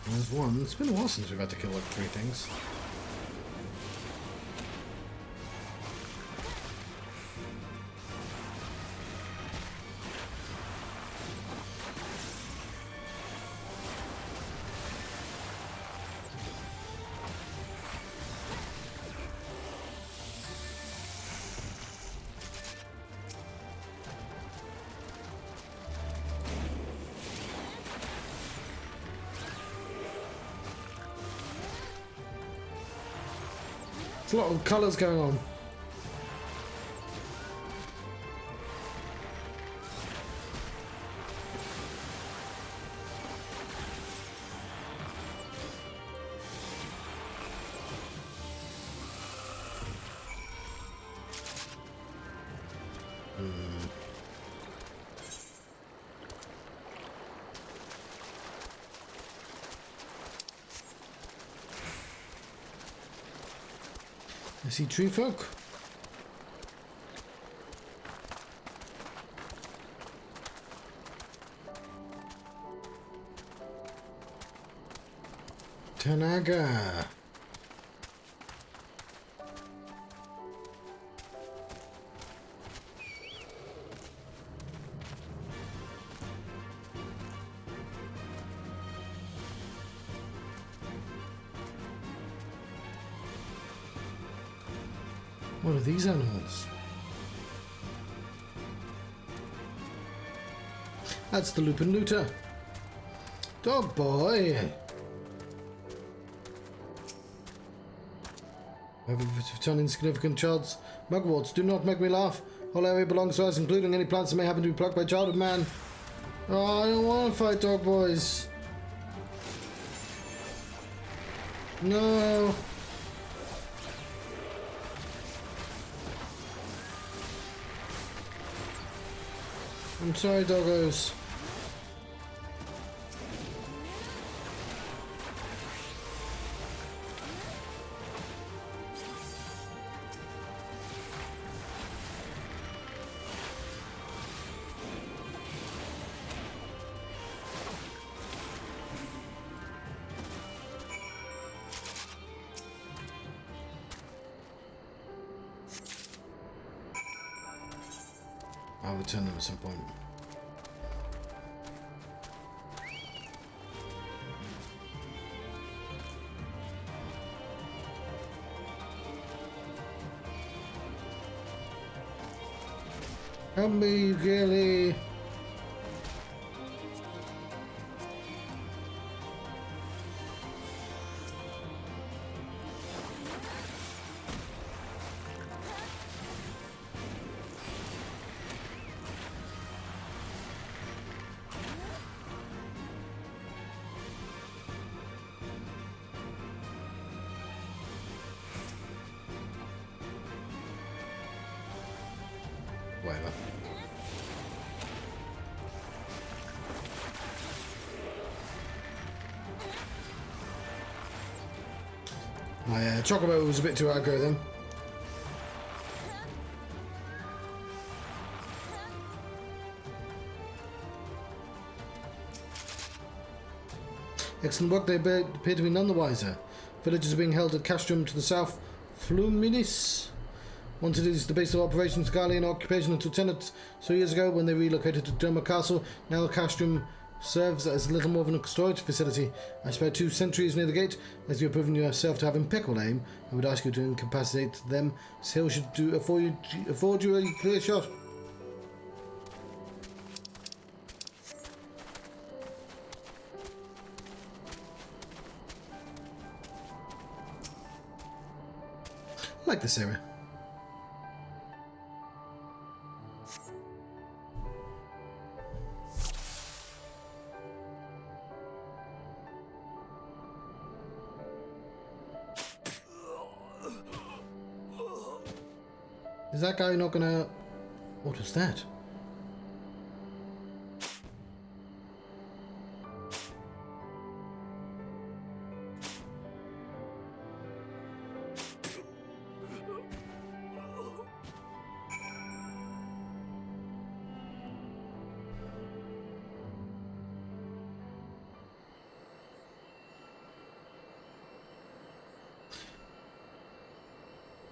There's one. It's been a while since we've had to kill like 3 things. There's a lot of colours going on. I see tree folk. Tanaga. What are these animals? That's the Lupin Looter. Dog boy. I have a ton insignificant childs. Mugworts, do not make me laugh. All area belongs to us, including any plants that may happen to be plucked by childhood man. Oh, I don't want to fight dog boys. No. I'm sorry, doggos. I'll return them at some point. Help me, Gilly! Whatever. My chocobo was a bit too aggro then. Excellent work, they appear to be none the wiser. Villages are being held at Castrum to the south. Fluminis. Once it is the base of operations, Garlean occupation until 10 so years ago when they relocated to Doma Castle. Now the Castrum serves as little more than a storage facility. I spent 2 sentries near the gate. As you have proven yourself to have impeccable aim, I would ask you to incapacitate them. This hill should afford you a clear shot. I like this area. Is that guy not gonna... What was that?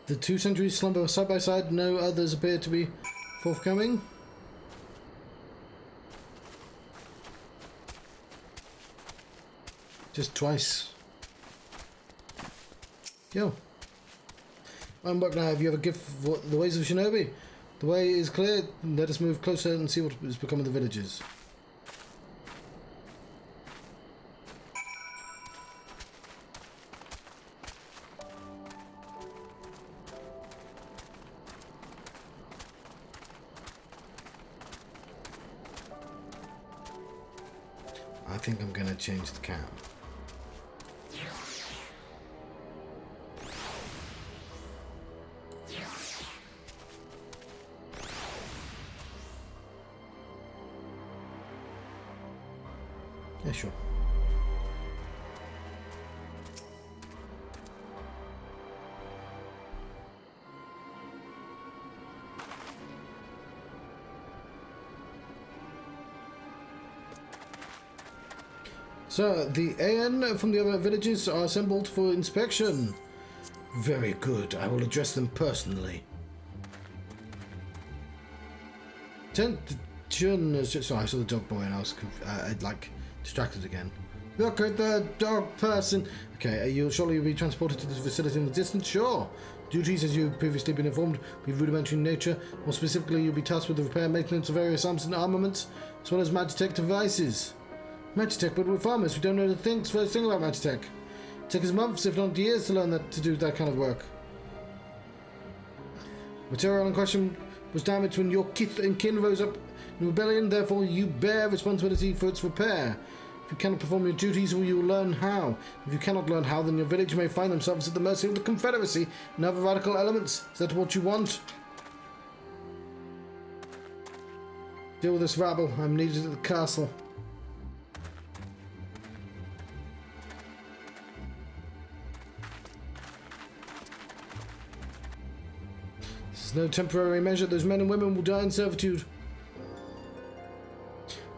The 2 sentries slumber side by side, no others appear to be forthcoming. Just twice. Yo. I'm back now. Have you ever gift for the ways of Shinobi? The way is clear. Let us move closer and see what has become of the villages. I think I'm gonna change the cap. Yeah, sure. So, the AN from the other villages are assembled for inspection. Very good. I will address them personally. Attention. Sorry, I saw the dog boy and I was like distracted again. Look at the dog person. Okay, you'll surely be transported to the facility in the distance. Sure. Duties, as you've previously been informed, will be rudimentary in nature. More specifically, you'll be tasked with the repair and maintenance of various arms and armaments, as well as Magitech devices. Magitech, but we're farmers. We don't know the first thing about Magitech. It took us months, if not years, to learn to do that kind of work. Material in question was damaged when your kith and kin rose up in rebellion. Therefore, you bear responsibility for its repair. If you cannot perform your duties, you will learn how. If you cannot learn how, then your village may find themselves at the mercy of the Confederacy and other radical elements. Is that what you want? Deal with this rabble. I'm needed at the castle. This is no temporary measure. Those men and women will die in servitude.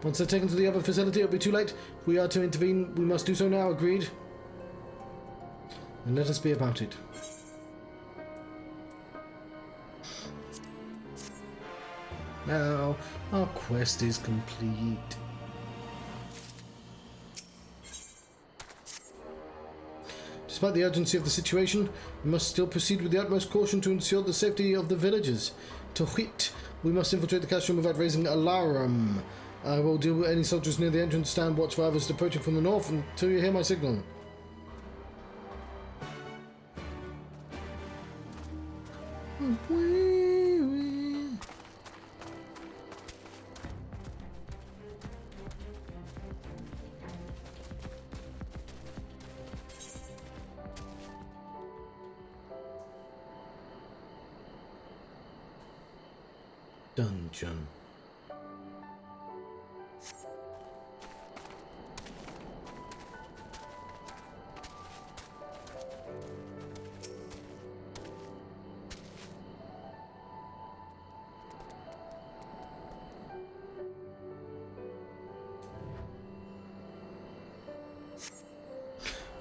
Once they're taken to the other facility, it'll be too late. If we are to intervene, we must do so now, agreed? And let us be about it. hell. Our quest is complete. Despite the urgency of the situation, we must still proceed with the utmost caution to ensure the safety of the villagers. To wit, we must infiltrate the cash room without raising alarm. I will deal with any soldiers near the entrance, stand watch for others approaching from the north until you hear my signal. Dungeon.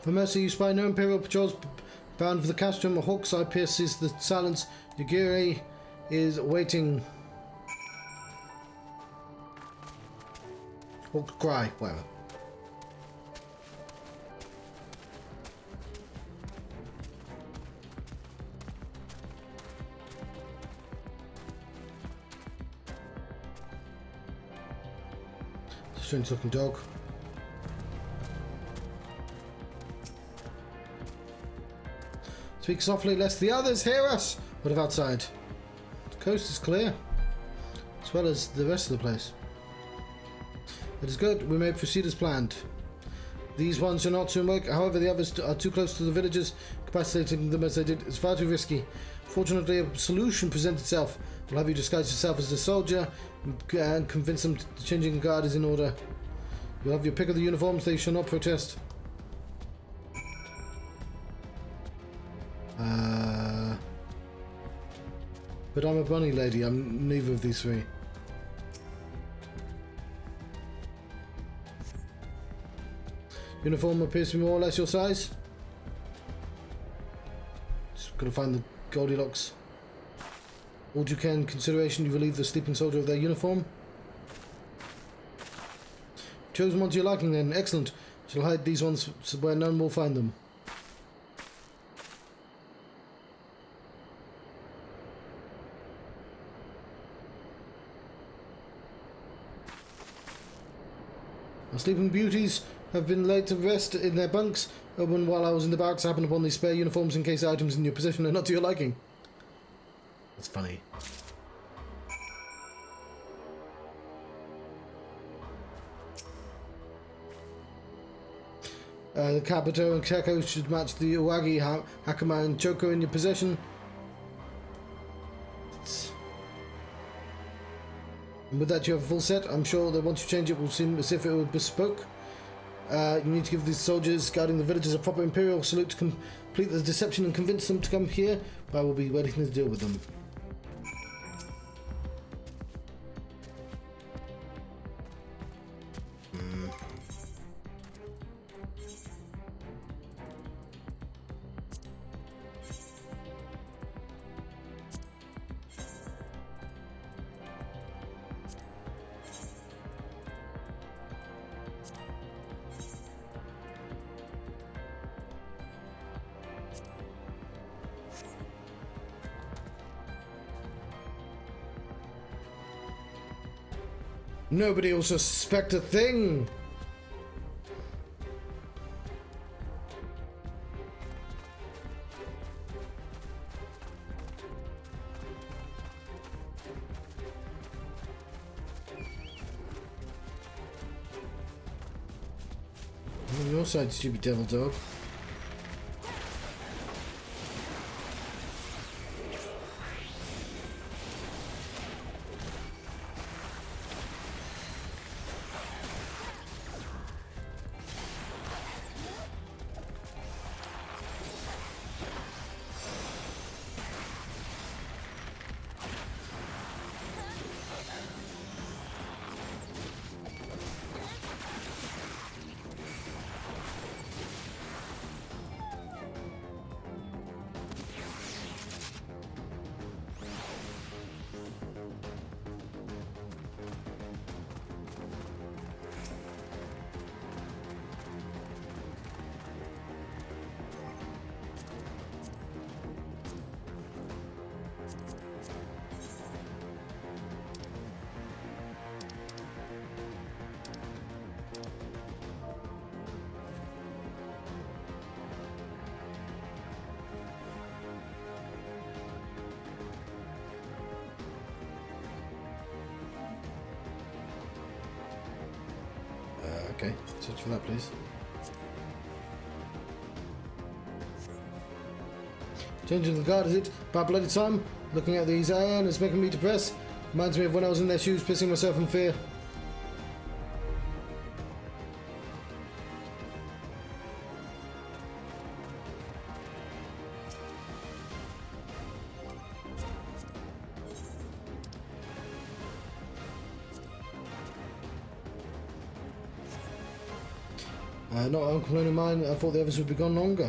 For mercy, you spy no Imperial patrols bound for the castrum. A hawk's eye pierces the silence. Yugiri is waiting. Hawk's cry, whatever. Strange looking dog. Speak softly lest the others hear us. What of outside? The coast is clear, as well as the rest of the place. It is good. We may proceed as planned. These ones are not soon work. However, the others are too close to the villagers. Capacitating them as they did is far too risky. Fortunately, a solution presents itself. We'll have you disguise yourself as a soldier and convince them the changing guard is in order. You'll have your pick of the uniforms. They shall not protest. But I'm a bunny lady. I'm neither of these three. Uniform appears to be more or less your size. Just gotta find the Goldilocks. All due care and consideration, you relieve the sleeping soldier of their uniform. Chosen one to your liking then. Excellent. Shall hide these ones where none will find them. Our sleeping beauties have been laid to rest in their bunks. When while I was in the barracks, I happened upon these spare uniforms in case items in your possession are not to your liking. That's funny. The Kabuto and Keko should match the Uwagi, Hakama and Choco in your possession. And with that you have a full set. I'm sure that once you change it will seem as if it were bespoke. You need to give these soldiers guarding the villages a proper Imperial salute to complete the deception and convince them to come here. But I will be waiting to deal with them. Nobody will suspect a thing. On your side, stupid devil dog. Okay, search for that, please. Changing the guard, is it? About bloody time. Looking at these and it's making me depressed. Reminds me of when I was in their shoes, pissing myself in fear. Not uncomplaining mine, I thought the others would be gone longer.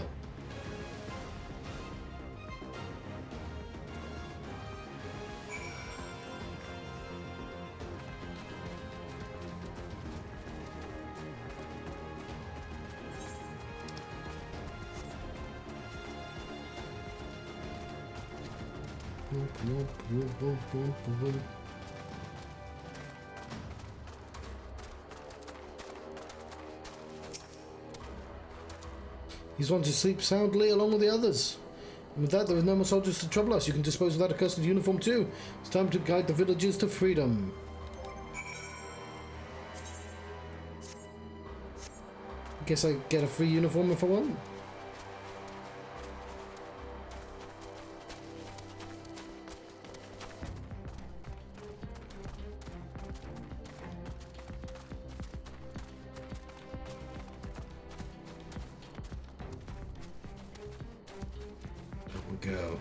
He's one to sleep soundly along with the others. And with that, there is no more soldiers to trouble us. You can dispose of that accursed uniform too. It's time to guide the villagers to freedom. Guess I get a free uniform if I want. Go.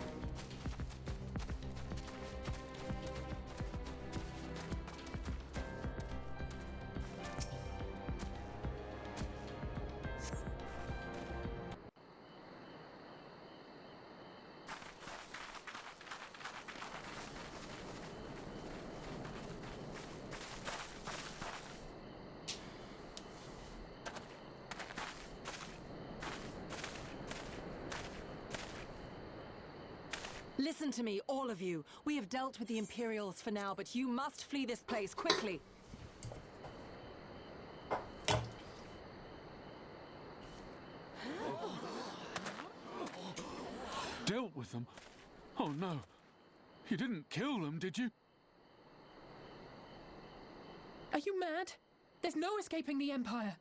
Listen to me, all of you. We have dealt with the Imperials for now, but you must flee this place quickly. Dealt with them? Oh no. You didn't kill them, did you? Are you mad? There's no escaping the Empire.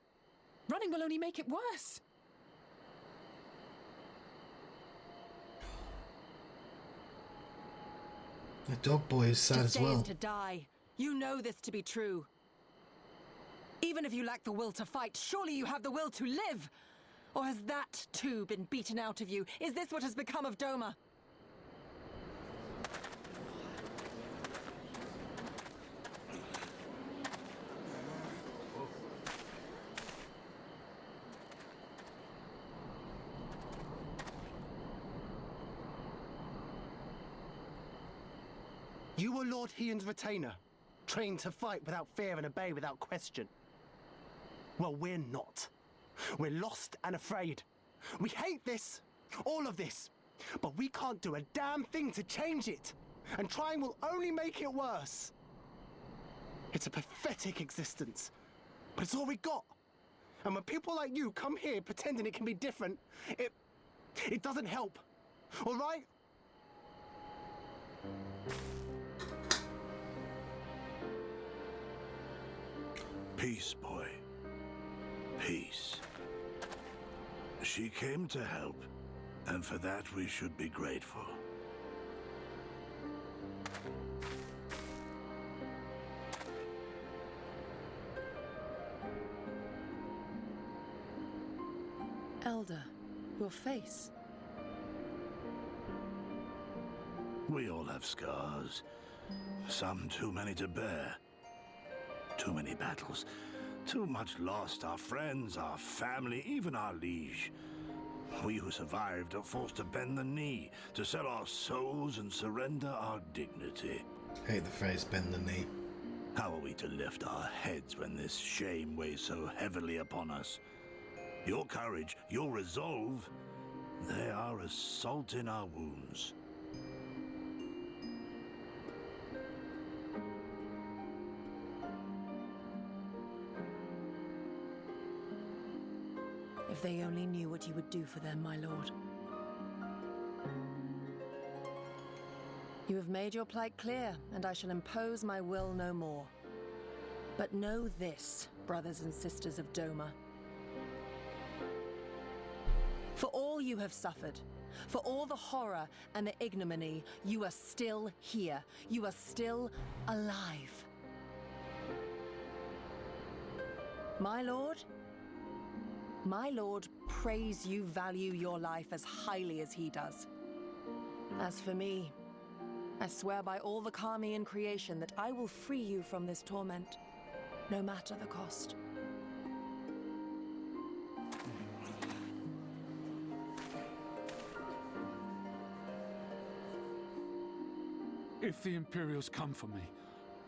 Running will only make it worse. The dog boy is sad as well. To die. You know this to be true. Even if you lack the will to fight, surely you have the will to live. Or has that too been beaten out of you? Is this what has become of Doma? You were Lord Hien's retainer, trained to fight without fear and obey without question. Well, we're not. We're lost and afraid. We hate this, all of this, but we can't do a damn thing to change it. And trying will only make it worse. It's a pathetic existence, but it's all we got. And when people like you come here pretending it can be different, it doesn't help, all right? Peace, boy. Peace. She came to help, and for that we should be grateful. Elder, your face. We all have scars. Some too many to bear. Too many battles. Too much lost. Our friends, our family, even our liege. We who survived are forced to bend the knee, to sell our souls and surrender our dignity. Hate the phrase, bend the knee. How are we to lift our heads when this shame weighs so heavily upon us? Your courage, your resolve, they are as salt in our wounds. If they only knew what you would do for them, my lord. You have made your plight clear, and I shall impose my will no more. But know this, brothers and sisters of Doma. For all you have suffered, for all the horror and the ignominy, you are still here. You are still alive. My Lord prays you value your life as highly as he does. As for me, I swear by all the Kami in creation that I will free you from this torment, no matter the cost. If the Imperials come for me,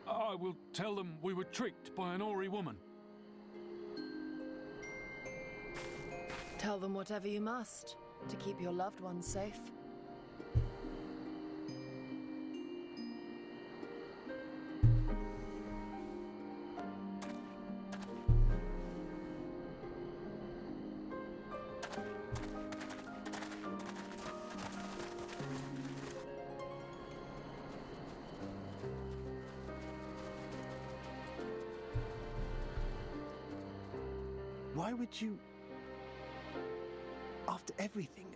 I will tell them we were tricked by an Ori woman. Tell them whatever you must to keep your loved ones safe. Why would you... After everything...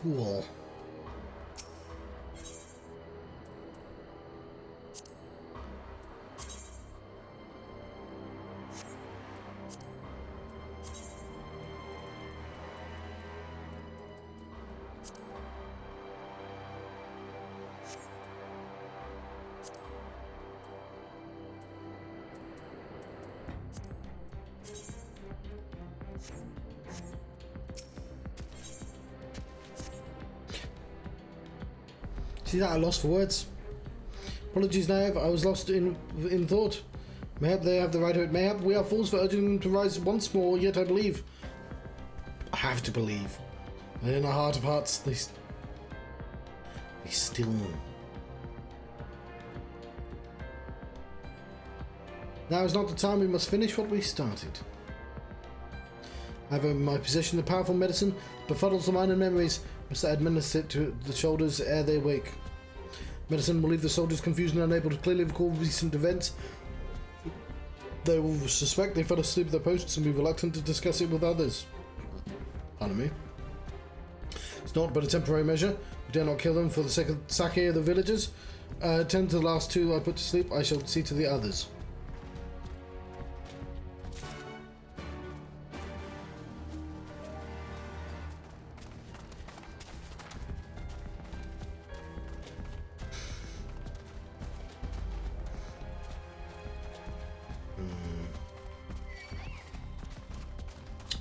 Cool. See that? I lost for words. Apologies, Naive. I was lost in thought. Mayhap they have the right to it. Mayhap we are fools for urging them to rise once more, yet I believe. I have to believe. And in our heart of hearts, they still... Now is not the time. We must finish what we started. I have in my possession the powerful medicine that befuddles the mind and memories. Must administer it to the shoulders ere they wake. Medicine will leave the soldiers confused and unable to clearly recall recent events. They will suspect they fell asleep at their posts and be reluctant to discuss it with others. Pardon me. It's not but a temporary measure. We dare not kill them for the sake of sake of the villagers. Tend to the last two I put to sleep. I shall see to the others.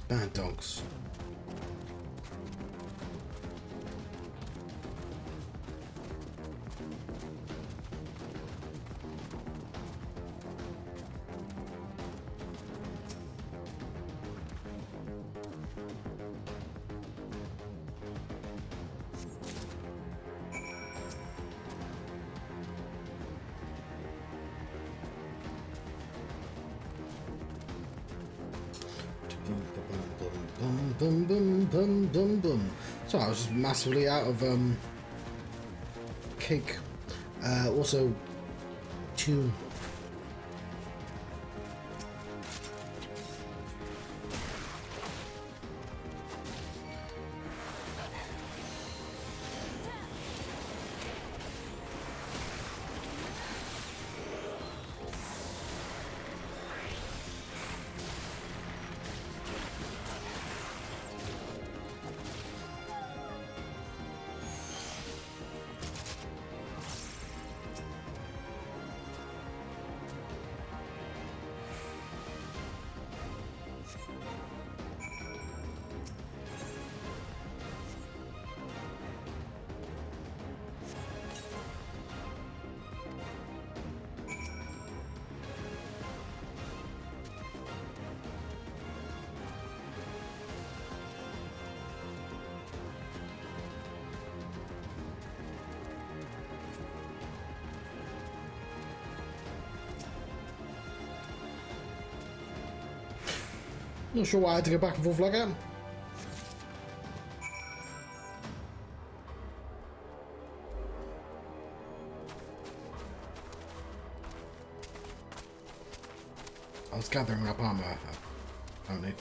Bad dogs. Bum, bum, bum, bum, bum. So I was just massively out of cake. Also, tune. Not sure why I had to go back and forth like that. I was gathering up armor. I don't need.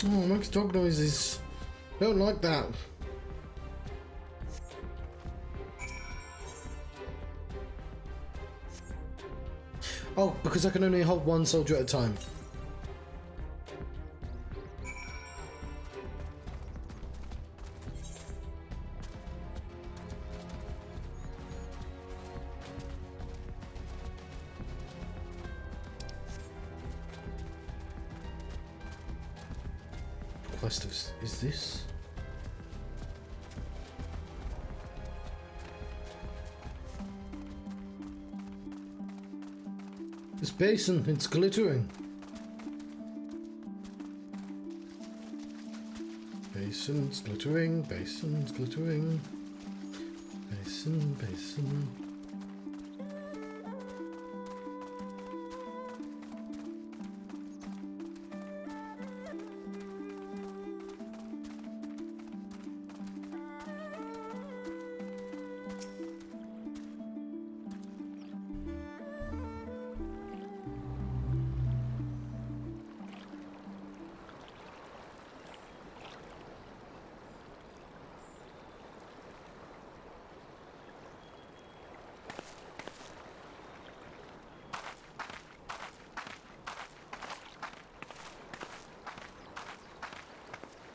Oh, makes dog noises. Don't like that. Oh, because I can only hold one soldier at a time. Quest is this? This basin, it's glittering. Basin's glittering, basin's glittering. Basin, basin.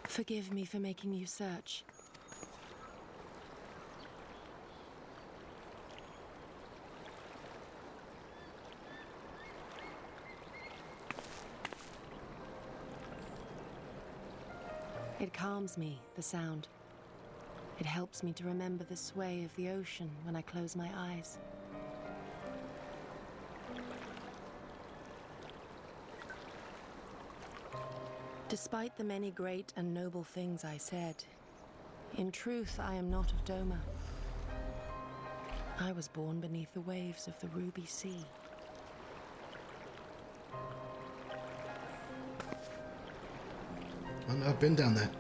Forgive me for making you search. It calms me, the sound. It helps me to remember the sway of the ocean when I close my eyes. Despite the many great and noble things I said, in truth I am not of Doma. I was born beneath the waves of the Ruby Sea. I've been down there.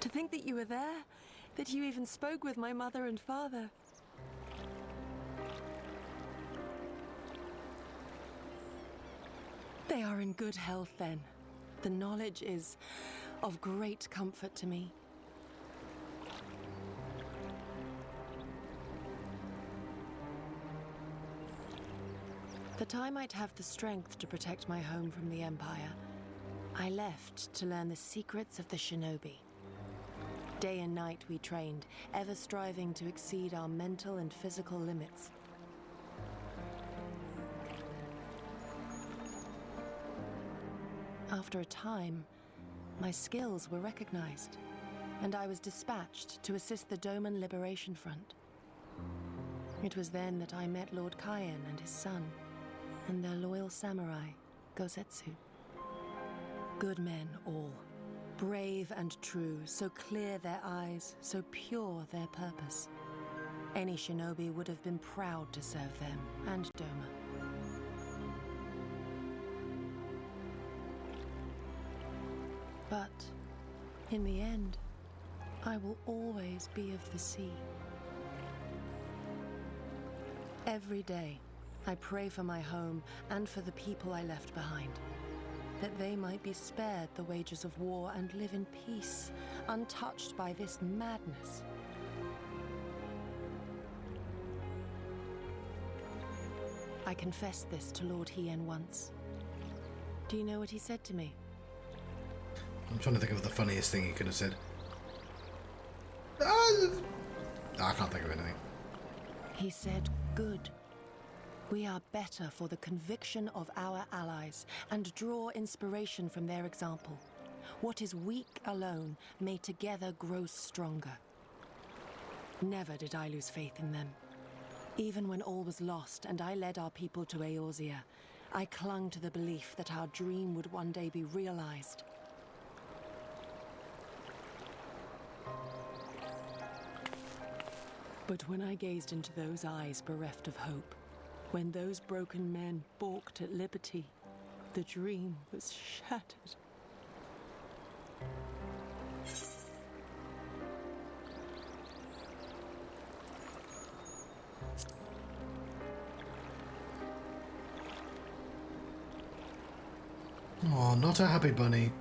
To think that you were there, that you even spoke with my mother and father. They are in good health then. The knowledge is of great comfort to me. That I might have the strength to protect my home from the Empire, I left to learn the secrets of the shinobi. Day and night we trained, ever striving to exceed our mental and physical limits. After a time, my skills were recognized, and I was dispatched to assist the Doman Liberation Front. It was then that I met Lord Cayenne and his son, and their loyal samurai, Gosetsu. Good men all, brave and true, so clear their eyes, so pure their purpose. Any shinobi would have been proud to serve them and Doma. But, in the end, I will always be of the sea. Every day, I pray for my home and for the people I left behind, that they might be spared the wages of war and live in peace, untouched by this madness. I confessed this to Lord Hien once. Do you know what he said to me? I'm trying to think of the funniest thing he could have said. I can't think of anything. He said, "Good. We are better for the conviction of our allies, and draw inspiration from their example. What is weak alone may together grow stronger." Never did I lose faith in them. Even when all was lost and I led our people to Eorzea, I clung to the belief that our dream would one day be realized. But when I gazed into those eyes bereft of hope, when those broken men balked at liberty, the dream was shattered. Oh, not a happy bunny.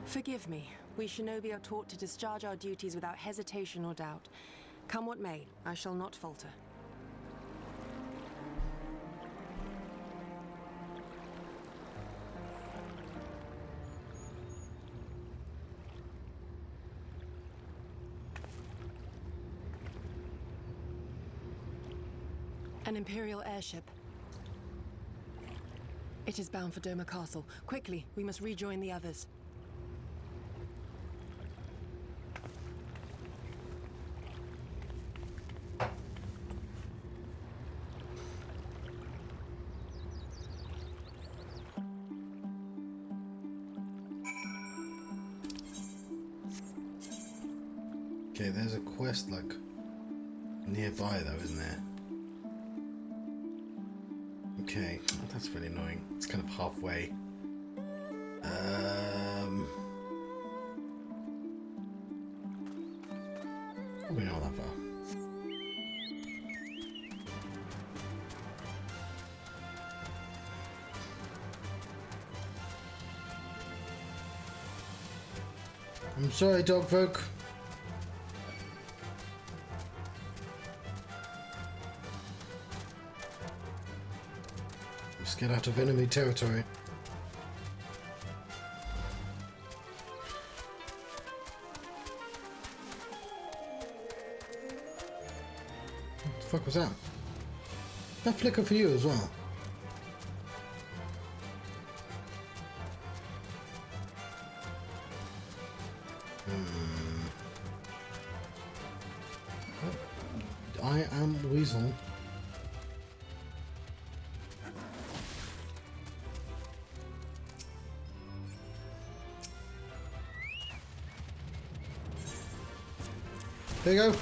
Forgive me. We shinobi are taught to discharge our duties without hesitation or doubt. Come what may, I shall not falter. An Imperial airship. It is bound for Doma Castle. Quickly, we must rejoin the others. Okay, there's a quest like nearby though, isn't there? Okay, oh, that's really annoying. It's kind of halfway. Probably not that far. I'm sorry, dog folk. Let's get out of enemy territory. What the fuck was that? That flicker for you as well. I am Weasel. There you go.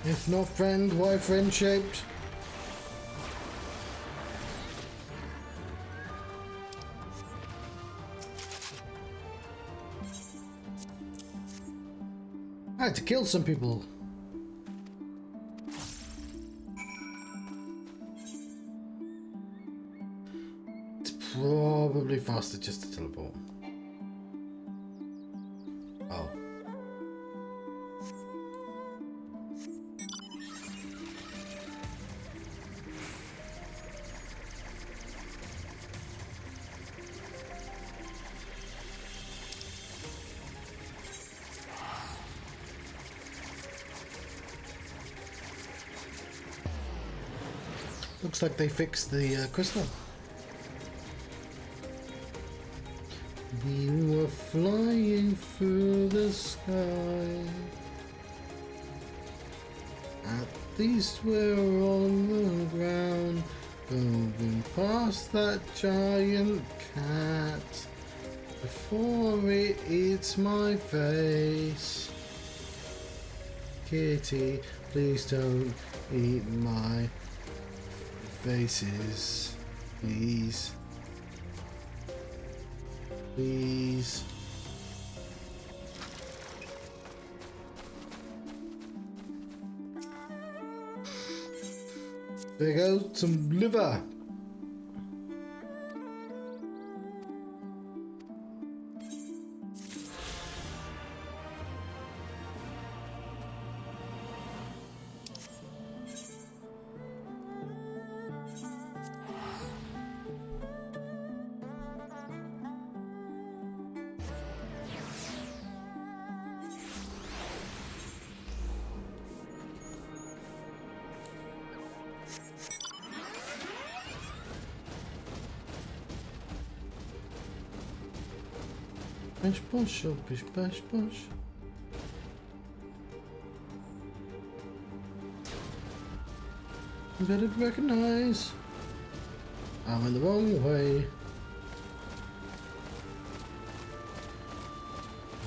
If not friend, why friend-shaped? I had to kill some people. It's probably faster just to teleport. Oh. Looks like they fixed the crystal. We were flying through the sky. At least we're on the ground, moving past that giant cat. Before it eats my face. Kitty, please don't eat my faces. Please. Please. There goes some liver. Bish bosh, oh bish bash bosh. Better recognize I'm in the wrong way.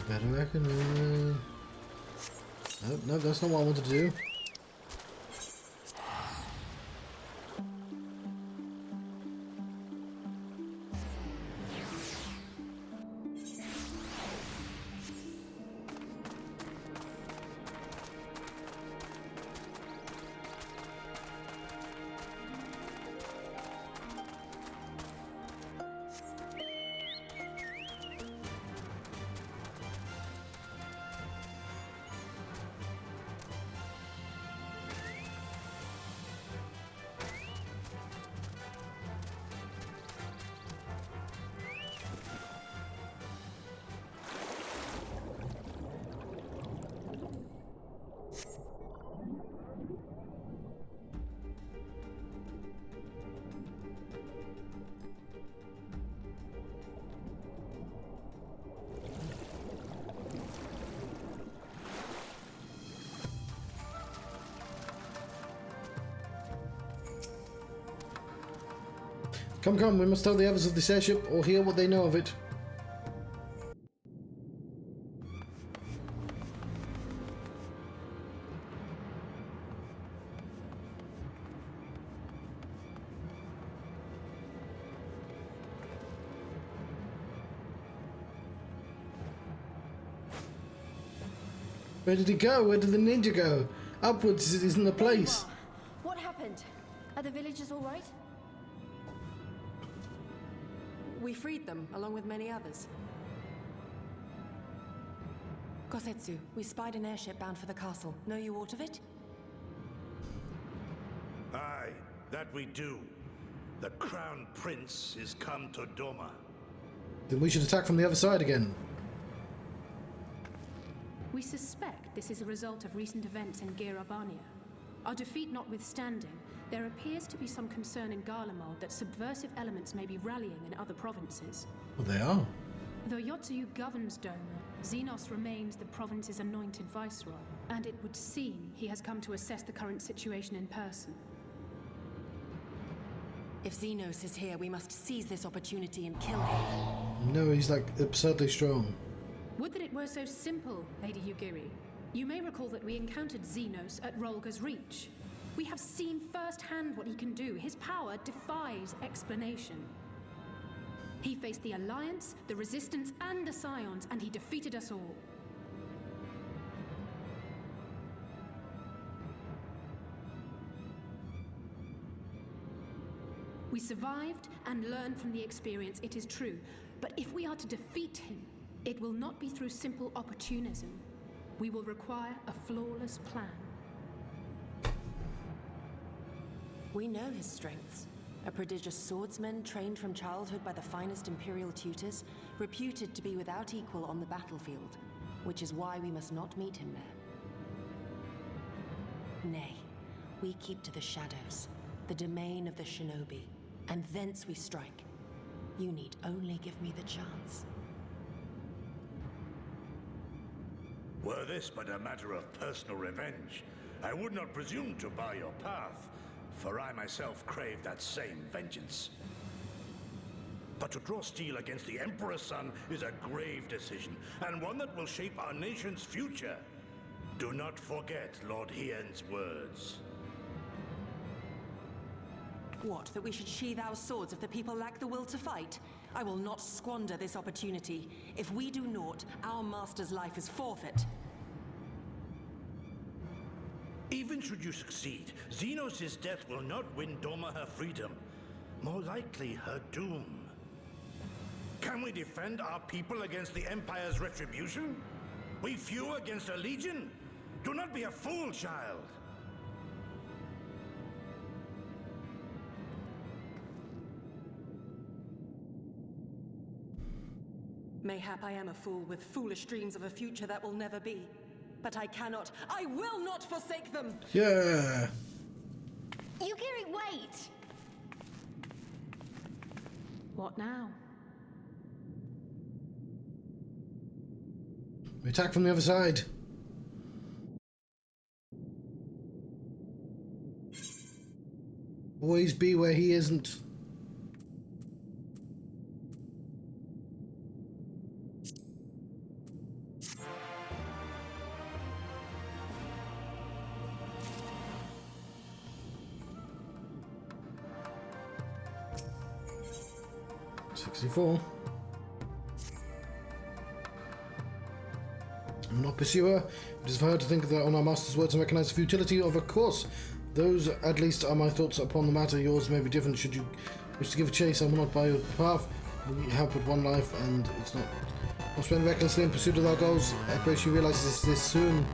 Better recognize. No, that's not what I wanted to do. Come, we must tell the others of this airship or hear what they know of it. Where did he go? Where did the ninja go? Upwards isn't the place. What happened? Are the villagers all right? We freed them, along with many others. Kosetsu, we spied an airship bound for the castle. Know you aught of it? Aye, that we do. The Crown Prince is come to Doma. Then we should attack from the other side again. We suspect this is a result of recent events in Girabania. Our defeat notwithstanding, there appears to be some concern in Garlemald that subversive elements may be rallying in other provinces. Well, they are. Though Yotsuyu governs Doma, Xenos remains the province's anointed viceroy, and it would seem he has come to assess the current situation in person. If Xenos is here, we must seize this opportunity and kill him. No, he's like absurdly strong. Would that it were so simple, Lady Yugiri. You may recall that we encountered Xenos at Rolga's Reach. We have seen firsthand what he can do. His power defies explanation. He faced the Alliance, the Resistance, and the Scions, and he defeated us all. We survived and learned from the experience, it is true. But if we are to defeat him, it will not be through simple opportunism. We will require a flawless plan. We know his strengths. A prodigious swordsman trained from childhood by the finest Imperial tutors, reputed to be without equal on the battlefield, which is why we must not meet him there. Nay, we keep to the shadows, the domain of the shinobi, and thence we strike. You need only give me the chance. Were this but a matter of personal revenge, I would not presume to bar your path, for I myself crave that same vengeance. But to draw steel against the Emperor's son is a grave decision, and one that will shape our nation's future. Do not forget Lord Hien's words. What, that we should sheathe our swords if the people lack the will to fight? I will not squander this opportunity. If we do naught, our master's life is forfeit. Even should you succeed, Xenos' death will not win Doma her freedom. More likely, her doom. Can we defend our people against the Empire's retribution? We few against a legion? Do not be a fool, child! Mayhap I am a fool with foolish dreams of a future that will never be. But I cannot, I will not forsake them! Yeah. Yugiri, wait! What now? We attack from the other side. Always be where he isn't. I'm not pursuer. It is for her to think that on our master's words and recognize the futility of a course. Those, at least, are my thoughts upon the matter. Yours may be different. Should you wish to give chase, I will not buy your path. We have but one life, and it's not. I'll spend recklessly in pursuit of our goals. I pray she realizes this soon.